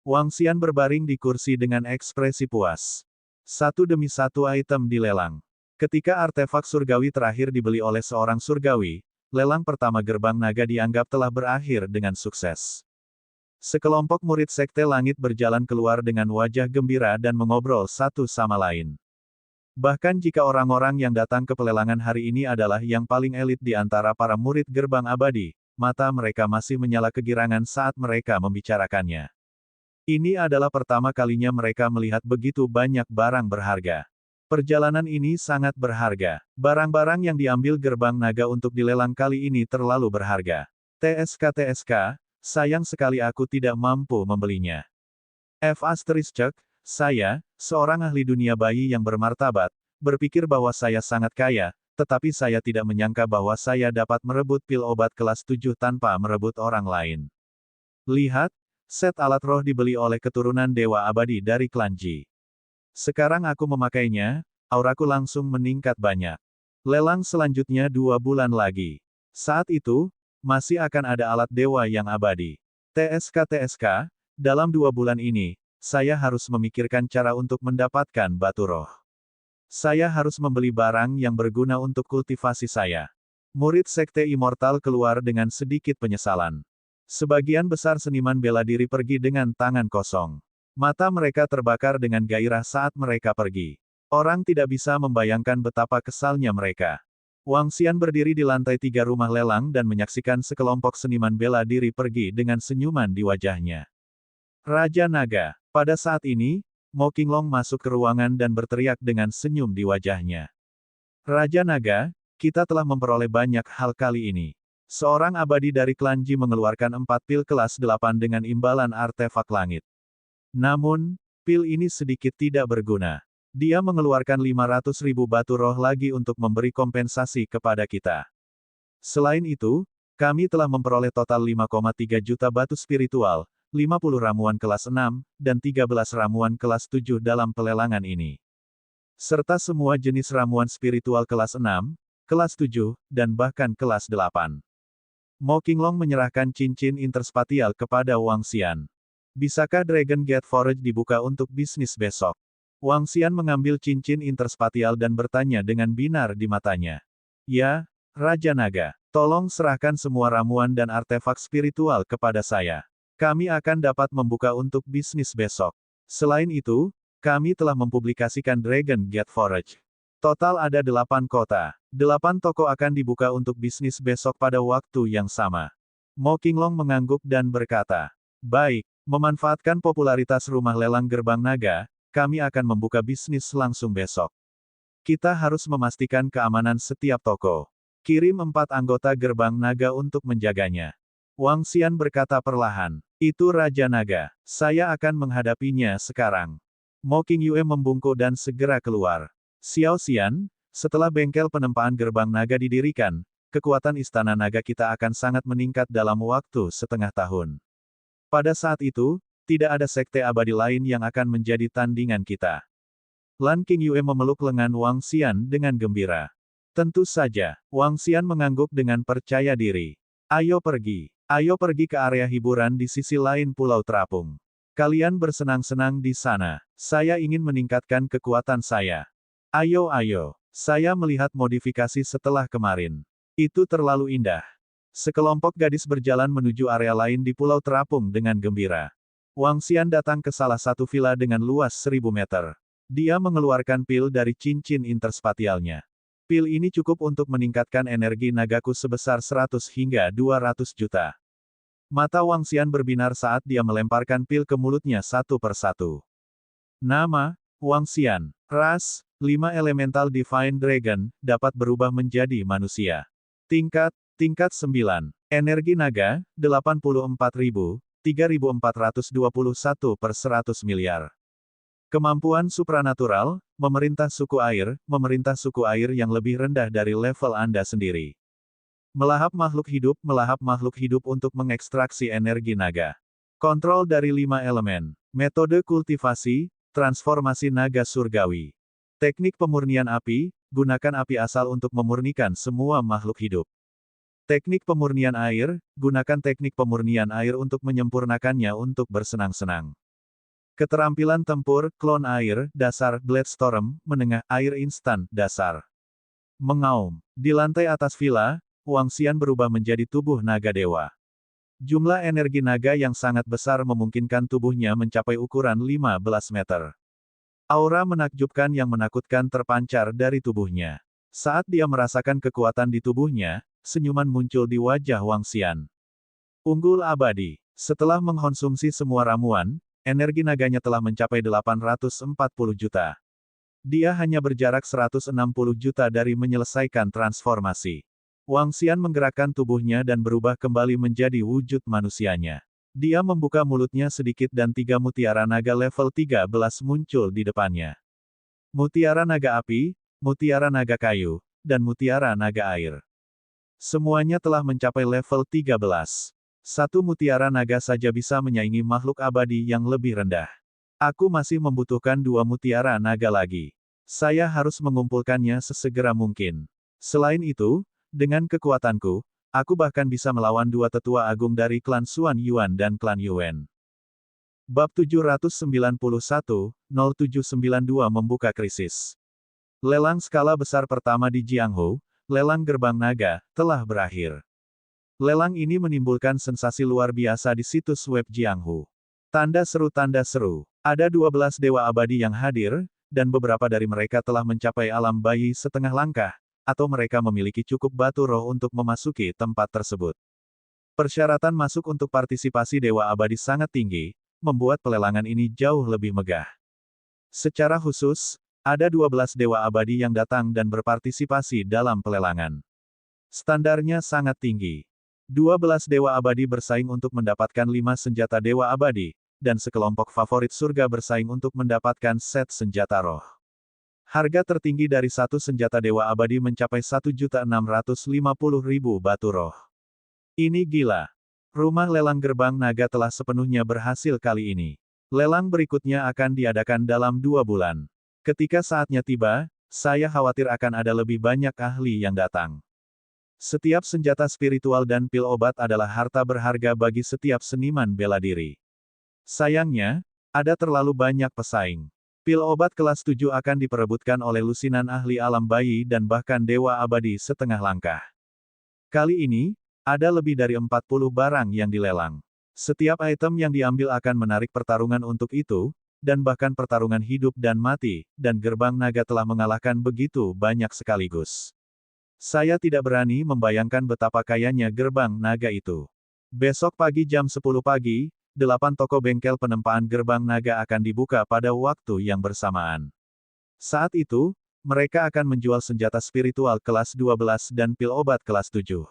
Wang Xian berbaring di kursi dengan ekspresi puas. Satu demi satu item dilelang. Ketika artefak surgawi terakhir dibeli oleh seorang surgawi, lelang pertama gerbang naga dianggap telah berakhir dengan sukses. Sekelompok murid sekte langit berjalan keluar dengan wajah gembira dan mengobrol satu sama lain. Bahkan jika orang-orang yang datang ke pelelangan hari ini adalah yang paling elit di antara para murid gerbang abadi, mata mereka masih menyala kegirangan saat mereka membicarakannya. Ini adalah pertama kalinya mereka melihat begitu banyak barang berharga. Perjalanan ini sangat berharga. Barang-barang yang diambil gerbang naga untuk dilelang kali ini terlalu berharga. TSK, sayang sekali aku tidak mampu membelinya. Saya, seorang ahli dunia bayi yang bermartabat, berpikir bahwa saya sangat kaya, tetapi saya tidak menyangka bahwa saya dapat merebut pil obat kelas 7 tanpa merebut orang lain. Lihat, set alat roh dibeli oleh keturunan dewa abadi dari klan Ji. Sekarang aku memakainya, auraku langsung meningkat banyak. Lelang selanjutnya 2 bulan lagi. Saat itu, masih akan ada alat dewa yang abadi. TSK, dalam 2 bulan ini, saya harus memikirkan cara untuk mendapatkan batu roh. Saya harus membeli barang yang berguna untuk kultivasi saya. Murid Sekte Immortal keluar dengan sedikit penyesalan. Sebagian besar seniman bela diri pergi dengan tangan kosong. Mata mereka terbakar dengan gairah saat mereka pergi. Orang tidak bisa membayangkan betapa kesalnya mereka. Wang Xian berdiri di lantai 3 rumah lelang dan menyaksikan sekelompok seniman bela diri pergi dengan senyuman di wajahnya. Raja Naga. Pada saat ini, Mo Qinglong masuk ke ruangan dan berteriak dengan senyum di wajahnya. Raja Naga, kita telah memperoleh banyak hal kali ini. Seorang abadi dari klan Ji mengeluarkan 4 pil kelas 8 dengan imbalan artefak langit. Namun, pil ini sedikit tidak berguna. Dia mengeluarkan 500.000 batu roh lagi untuk memberi kompensasi kepada kita. Selain itu, kami telah memperoleh total 5,3 juta batu spiritual, 50 ramuan kelas 6, dan 13 ramuan kelas 7 dalam pelelangan ini. Serta semua jenis ramuan spiritual kelas 6, kelas 7, dan bahkan kelas 8. Mo Qinglong menyerahkan cincin interspatial kepada Wang Xian. Bisakah Dragon Gate Forge dibuka untuk bisnis besok? Wang Xian mengambil cincin interspatial dan bertanya dengan binar di matanya. Ya, Raja Naga, tolong serahkan semua ramuan dan artefak spiritual kepada saya. Kami akan dapat membuka untuk bisnis besok. Selain itu, kami telah mempublikasikan Dragon Gate Forge. Total ada 8 kota. 8 toko akan dibuka untuk bisnis besok pada waktu yang sama. Mo Qinglong mengangguk dan berkata, baik, memanfaatkan popularitas rumah lelang gerbang naga, kami akan membuka bisnis langsung besok. Kita harus memastikan keamanan setiap toko. Kirim 4 anggota gerbang naga untuk menjaganya. Wang Xian berkata perlahan, itu Raja Naga, saya akan menghadapinya sekarang. Mo Qingyue membungkuk dan segera keluar. Xiao Xian, setelah bengkel penempaan gerbang naga didirikan, kekuatan istana naga kita akan sangat meningkat dalam waktu setengah tahun. Pada saat itu, tidak ada sekte abadi lain yang akan menjadi tandingan kita. Lan Qingyue memeluk lengan Wang Xian dengan gembira. Tentu saja, Wang Xian mengangguk dengan percaya diri. Ayo pergi ke area hiburan di sisi lain Pulau Terapung. Kalian bersenang-senang di sana. Saya ingin meningkatkan kekuatan saya. Ayo, saya melihat modifikasi setelah kemarin. Itu terlalu indah. Sekelompok gadis berjalan menuju area lain di Pulau Terapung dengan gembira. Wang Xian datang ke salah satu villa dengan luas 1000 meter. Dia mengeluarkan pil dari cincin interspatialnya. Pil ini cukup untuk meningkatkan energi nagaku sebesar 100 hingga 200 juta. Mata Wang Xian berbinar saat dia melemparkan pil ke mulutnya satu persatu. Nama, Wang Xian. Ras, 5 Elemental Divine Dragon, dapat berubah menjadi manusia. Tingkat 9. Energi naga, 84.000, 3.421 per 100 miliar. Kemampuan supranatural, memerintah suku air yang lebih rendah dari level Anda sendiri. Melahap makhluk hidup untuk mengekstraksi energi naga. Kontrol dari 5 elemen. Metode kultivasi, transformasi naga surgawi. Teknik pemurnian api, gunakan api asal untuk memurnikan semua makhluk hidup. Teknik pemurnian air, gunakan teknik pemurnian air untuk menyempurnakannya untuk bersenang-senang. Keterampilan tempur, klon air, dasar, Blade Storm, menengah, air instan, dasar. Mengaum. Di lantai atas villa, Wang Xian berubah menjadi tubuh naga dewa. Jumlah energi naga yang sangat besar memungkinkan tubuhnya mencapai ukuran 15 meter. Aura menakjubkan yang menakutkan terpancar dari tubuhnya. Saat dia merasakan kekuatan di tubuhnya, senyuman muncul di wajah Wang Xian. Unggul abadi. Setelah mengkonsumsi semua ramuan, energi naganya telah mencapai 840 juta. Dia hanya berjarak 160 juta dari menyelesaikan transformasi. Wang Xian menggerakkan tubuhnya dan berubah kembali menjadi wujud manusianya. Dia membuka mulutnya sedikit dan 3 mutiara naga level 13 muncul di depannya. Mutiara naga api, mutiara naga kayu, dan mutiara naga air. Semuanya telah mencapai level 13. Satu mutiara naga saja bisa menyaingi makhluk abadi yang lebih rendah. Aku masih membutuhkan 2 mutiara naga lagi. Saya harus mengumpulkannya sesegera mungkin. Selain itu, dengan kekuatanku, aku bahkan bisa melawan 2 tetua agung dari klan Xuan Yuan dan klan Yuan. Bab 791, 0792 membuka krisis. Lelang skala besar pertama di Jianghu, lelang gerbang naga, telah berakhir. Lelang ini menimbulkan sensasi luar biasa di situs web Jianghu. Tanda seru, ada 12 dewa abadi yang hadir, dan beberapa dari mereka telah mencapai alam bayi setengah langkah, atau mereka memiliki cukup batu roh untuk memasuki tempat tersebut. Persyaratan masuk untuk partisipasi dewa abadi sangat tinggi, membuat pelelangan ini jauh lebih megah. Secara khusus, ada 12 dewa abadi yang datang dan berpartisipasi dalam pelelangan. Standarnya sangat tinggi. 12 dewa abadi bersaing untuk mendapatkan 5 senjata dewa abadi, dan sekelompok favorit surga bersaing untuk mendapatkan set senjata roh. Harga tertinggi dari satu senjata dewa abadi mencapai 1.650.000 batu roh. Ini gila. Rumah lelang gerbang naga telah sepenuhnya berhasil kali ini. Lelang berikutnya akan diadakan dalam 2 bulan. Ketika saatnya tiba, saya khawatir akan ada lebih banyak ahli yang datang. Setiap senjata spiritual dan pil obat adalah harta berharga bagi setiap seniman bela diri. Sayangnya, ada terlalu banyak pesaing. Pil obat kelas 7 akan diperebutkan oleh lusinan ahli alam bayi dan bahkan dewa abadi setengah langkah. Kali ini, ada lebih dari 40 barang yang dilelang. Setiap item yang diambil akan menarik pertarungan untuk itu, dan bahkan pertarungan hidup dan mati, dan gerbang naga telah mengalahkan begitu banyak sekaligus. Saya tidak berani membayangkan betapa kayanya gerbang naga itu. Besok pagi jam 10 pagi, 8 toko bengkel penempaan gerbang naga akan dibuka pada waktu yang bersamaan. Saat itu, mereka akan menjual senjata spiritual kelas 12 dan pil obat kelas 7.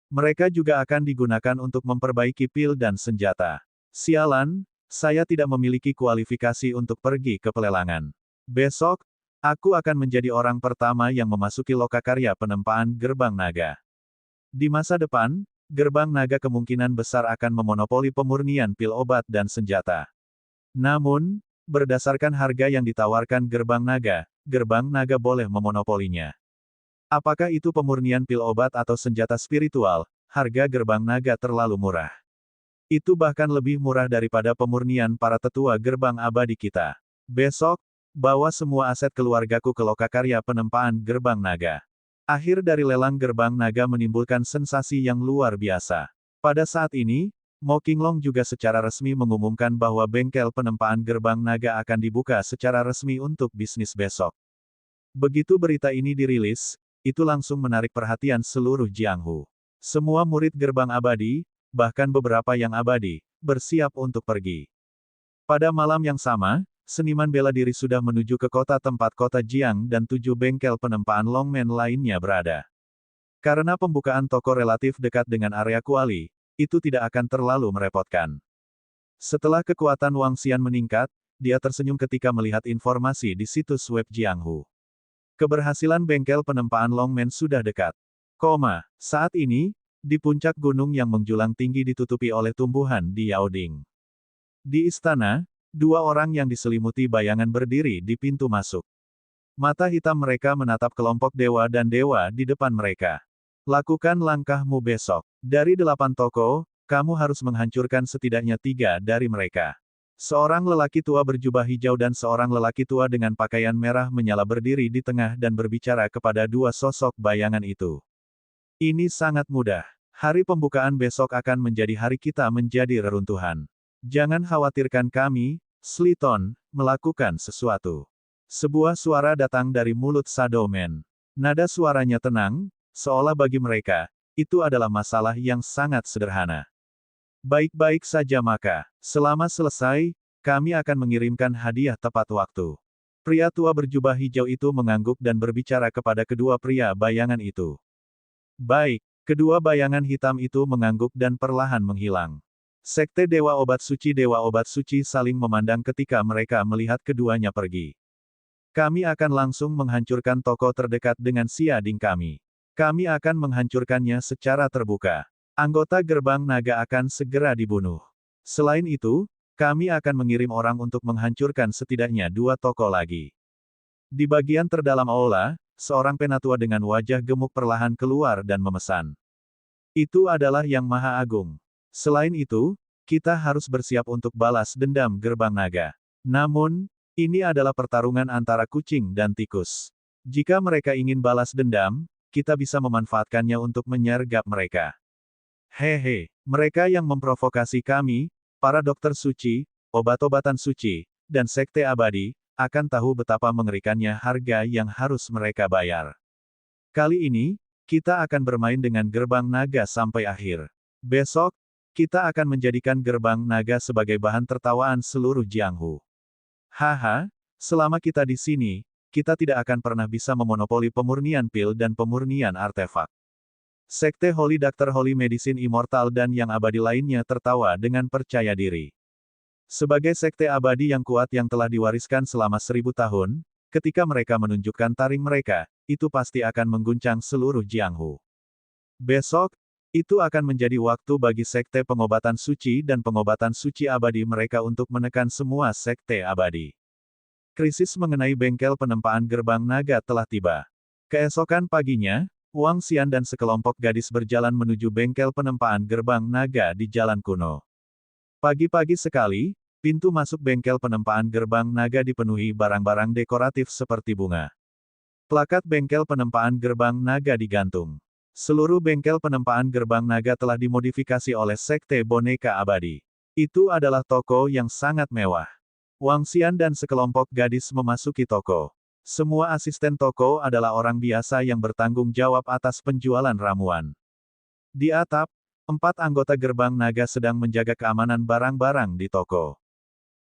Mereka juga akan digunakan untuk memperbaiki pil dan senjata. Sialan, saya tidak memiliki kualifikasi untuk pergi ke pelelangan. Besok, aku akan menjadi orang pertama yang memasuki lokakarya penempaan gerbang naga. Di masa depan, gerbang naga kemungkinan besar akan memonopoli pemurnian pil obat dan senjata. Namun, berdasarkan harga yang ditawarkan gerbang naga boleh memonopolinya. Apakah itu pemurnian pil obat atau senjata spiritual, harga gerbang naga terlalu murah. Itu bahkan lebih murah daripada pemurnian para tetua gerbang abadi kita. Besok, bawa semua aset keluargaku ke lokakarya penempaan gerbang naga. Akhir dari lelang gerbang naga menimbulkan sensasi yang luar biasa. Pada saat ini, Mo Qinglong juga secara resmi mengumumkan bahwa bengkel penempaan gerbang naga akan dibuka secara resmi untuk bisnis besok. Begitu berita ini dirilis, itu langsung menarik perhatian seluruh Jianghu. Semua murid gerbang abadi, bahkan beberapa yang abadi, bersiap untuk pergi. Pada malam yang sama, seniman bela diri sudah menuju ke kota tempat kota Jiang dan 7 bengkel penempaan Longmen lainnya berada. Karena pembukaan toko relatif dekat dengan area kuali, itu tidak akan terlalu merepotkan. Setelah kekuatan Wang Xian meningkat, dia tersenyum ketika melihat informasi di situs web Jianghu. Keberhasilan bengkel penempaan Longmen sudah dekat. Saat ini, di puncak gunung yang menjulang tinggi ditutupi oleh tumbuhan di Yaoding. Di istana, 2 orang yang diselimuti bayangan berdiri di pintu masuk. Mata hitam mereka menatap kelompok dewa dan dewa di depan mereka. Lakukan langkahmu besok. Dari 8 toko, kamu harus menghancurkan setidaknya 3 dari mereka. Seorang lelaki tua berjubah hijau dan seorang lelaki tua dengan pakaian merah menyala berdiri di tengah dan berbicara kepada 2 sosok bayangan itu. Ini sangat mudah. Hari pembukaan besok akan menjadi hari kita menjadi reruntuhan. Jangan khawatirkan kami, Sliton, melakukan sesuatu. Sebuah suara datang dari mulut Shadow Man. Nada suaranya tenang, seolah bagi mereka, itu adalah masalah yang sangat sederhana. Baik-baik saja maka, selama selesai, kami akan mengirimkan hadiah tepat waktu. Pria tua berjubah hijau itu mengangguk dan berbicara kepada kedua pria bayangan itu. Baik, kedua bayangan hitam itu mengangguk dan perlahan menghilang. Sekte Dewa Obat Suci saling memandang ketika mereka melihat keduanya pergi. Kami akan langsung menghancurkan toko terdekat dengan Siading kami. Kami akan menghancurkannya secara terbuka. Anggota Gerbang Naga akan segera dibunuh. Selain itu, kami akan mengirim orang untuk menghancurkan setidaknya 2 toko lagi. Di bagian terdalam aula, seorang penatua dengan wajah gemuk perlahan keluar dan memesan. Itu adalah Yang Maha Agung. Selain itu, kita harus bersiap untuk balas dendam Gerbang Naga. Namun, ini adalah pertarungan antara kucing dan tikus. Jika mereka ingin balas dendam, kita bisa memanfaatkannya untuk menyergap mereka. Hehe, mereka yang memprovokasi kami, para dokter suci, obat-obatan suci, dan sekte abadi, akan tahu betapa mengerikannya harga yang harus mereka bayar. Kali ini, kita akan bermain dengan Gerbang Naga sampai akhir. Besok, kita akan menjadikan Gerbang Naga sebagai bahan tertawaan seluruh Jianghu. Haha, selama kita di sini, kita tidak akan pernah bisa memonopoli pemurnian pil dan pemurnian artefak. Sekte Holy Doctor Holy Medicine Immortal dan yang abadi lainnya tertawa dengan percaya diri. Sebagai sekte abadi yang kuat yang telah diwariskan selama 1000 tahun, ketika mereka menunjukkan taring mereka, itu pasti akan mengguncang seluruh Jianghu. Besok, itu akan menjadi waktu bagi sekte pengobatan suci dan pengobatan suci abadi mereka untuk menekan semua sekte abadi. Krisis mengenai bengkel penempaan Gerbang Naga telah tiba. Keesokan paginya, Wang Xian dan sekelompok gadis berjalan menuju bengkel penempaan Gerbang Naga di Jalan Kuno. Pagi-pagi sekali, pintu masuk bengkel penempaan Gerbang Naga dipenuhi barang-barang dekoratif seperti bunga. Plakat bengkel penempaan Gerbang Naga digantung. Seluruh bengkel penempaan Gerbang Naga telah dimodifikasi oleh Sekte Boneka Abadi. Itu adalah toko yang sangat mewah. Wang Xian dan sekelompok gadis memasuki toko. Semua asisten toko adalah orang biasa yang bertanggung jawab atas penjualan ramuan. Di atap, 4 anggota Gerbang Naga sedang menjaga keamanan barang-barang di toko.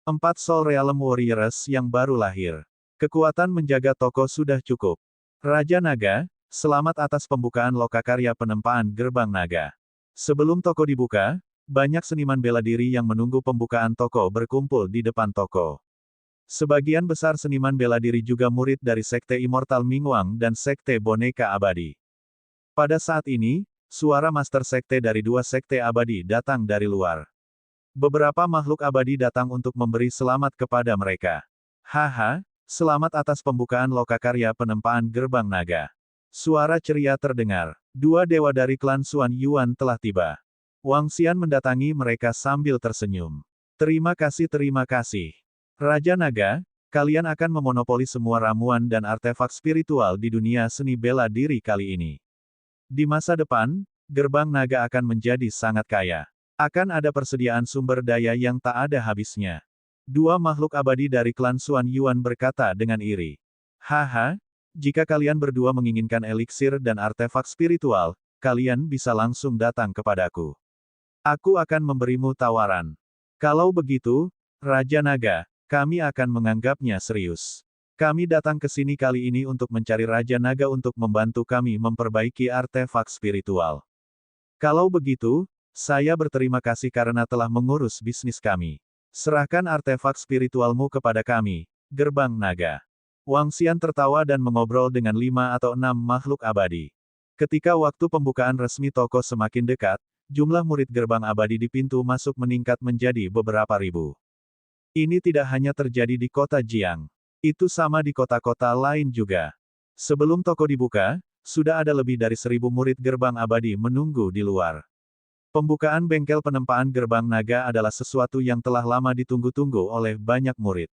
4 Soul Realm Warriors yang baru lahir. Kekuatan menjaga toko sudah cukup. Raja Naga, selamat atas pembukaan lokakarya penempaan Gerbang Naga. Sebelum toko dibuka, banyak seniman bela diri yang menunggu pembukaan toko berkumpul di depan toko. Sebagian besar seniman bela diri juga murid dari Sekte Immortal Mingwang dan Sekte Boneka Abadi. Pada saat ini, suara Master Sekte dari 2 Sekte Abadi datang dari luar. Beberapa makhluk abadi datang untuk memberi selamat kepada mereka. Haha, selamat atas pembukaan lokakarya penempaan Gerbang Naga. Suara ceria terdengar. 2 dewa dari klan Xuan Yuan telah tiba. Wang Xian mendatangi mereka sambil tersenyum. Terima kasih. Raja Naga, kalian akan memonopoli semua ramuan dan artefak spiritual di dunia seni bela diri kali ini. Di masa depan, Gerbang Naga akan menjadi sangat kaya. Akan ada persediaan sumber daya yang tak ada habisnya. 2 makhluk abadi dari klan Xuan Yuan berkata dengan iri. Haha, jika kalian berdua menginginkan eliksir dan artefak spiritual, kalian bisa langsung datang kepadaku. Aku akan memberimu tawaran. Kalau begitu, Raja Naga, kami akan menganggapnya serius. Kami datang ke sini kali ini untuk mencari Raja Naga untuk membantu kami memperbaiki artefak spiritual. Kalau begitu, saya berterima kasih karena telah mengurus bisnis kami. Serahkan artefak spiritualmu kepada kami, Gerbang Naga. Wang Xian tertawa dan mengobrol dengan 5 atau 6 makhluk abadi. Ketika waktu pembukaan resmi toko semakin dekat, jumlah murid Gerbang Abadi di pintu masuk meningkat menjadi beberapa ribu. Ini tidak hanya terjadi di kota Jiang. Itu sama di kota-kota lain juga. Sebelum toko dibuka, sudah ada lebih dari 1000 murid Gerbang Abadi menunggu di luar. Pembukaan bengkel penempaan Gerbang Naga adalah sesuatu yang telah lama ditunggu-tunggu oleh banyak murid.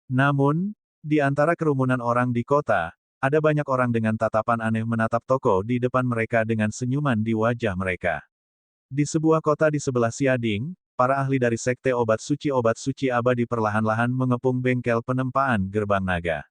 Namun, di antara kerumunan orang di kota, ada banyak orang dengan tatapan aneh menatap toko di depan mereka dengan senyuman di wajah mereka. Di sebuah kota di sebelah Siading, para ahli dari Sekte Obat Suci Abadi perlahan-lahan mengepung bengkel penempaan gerbang naga.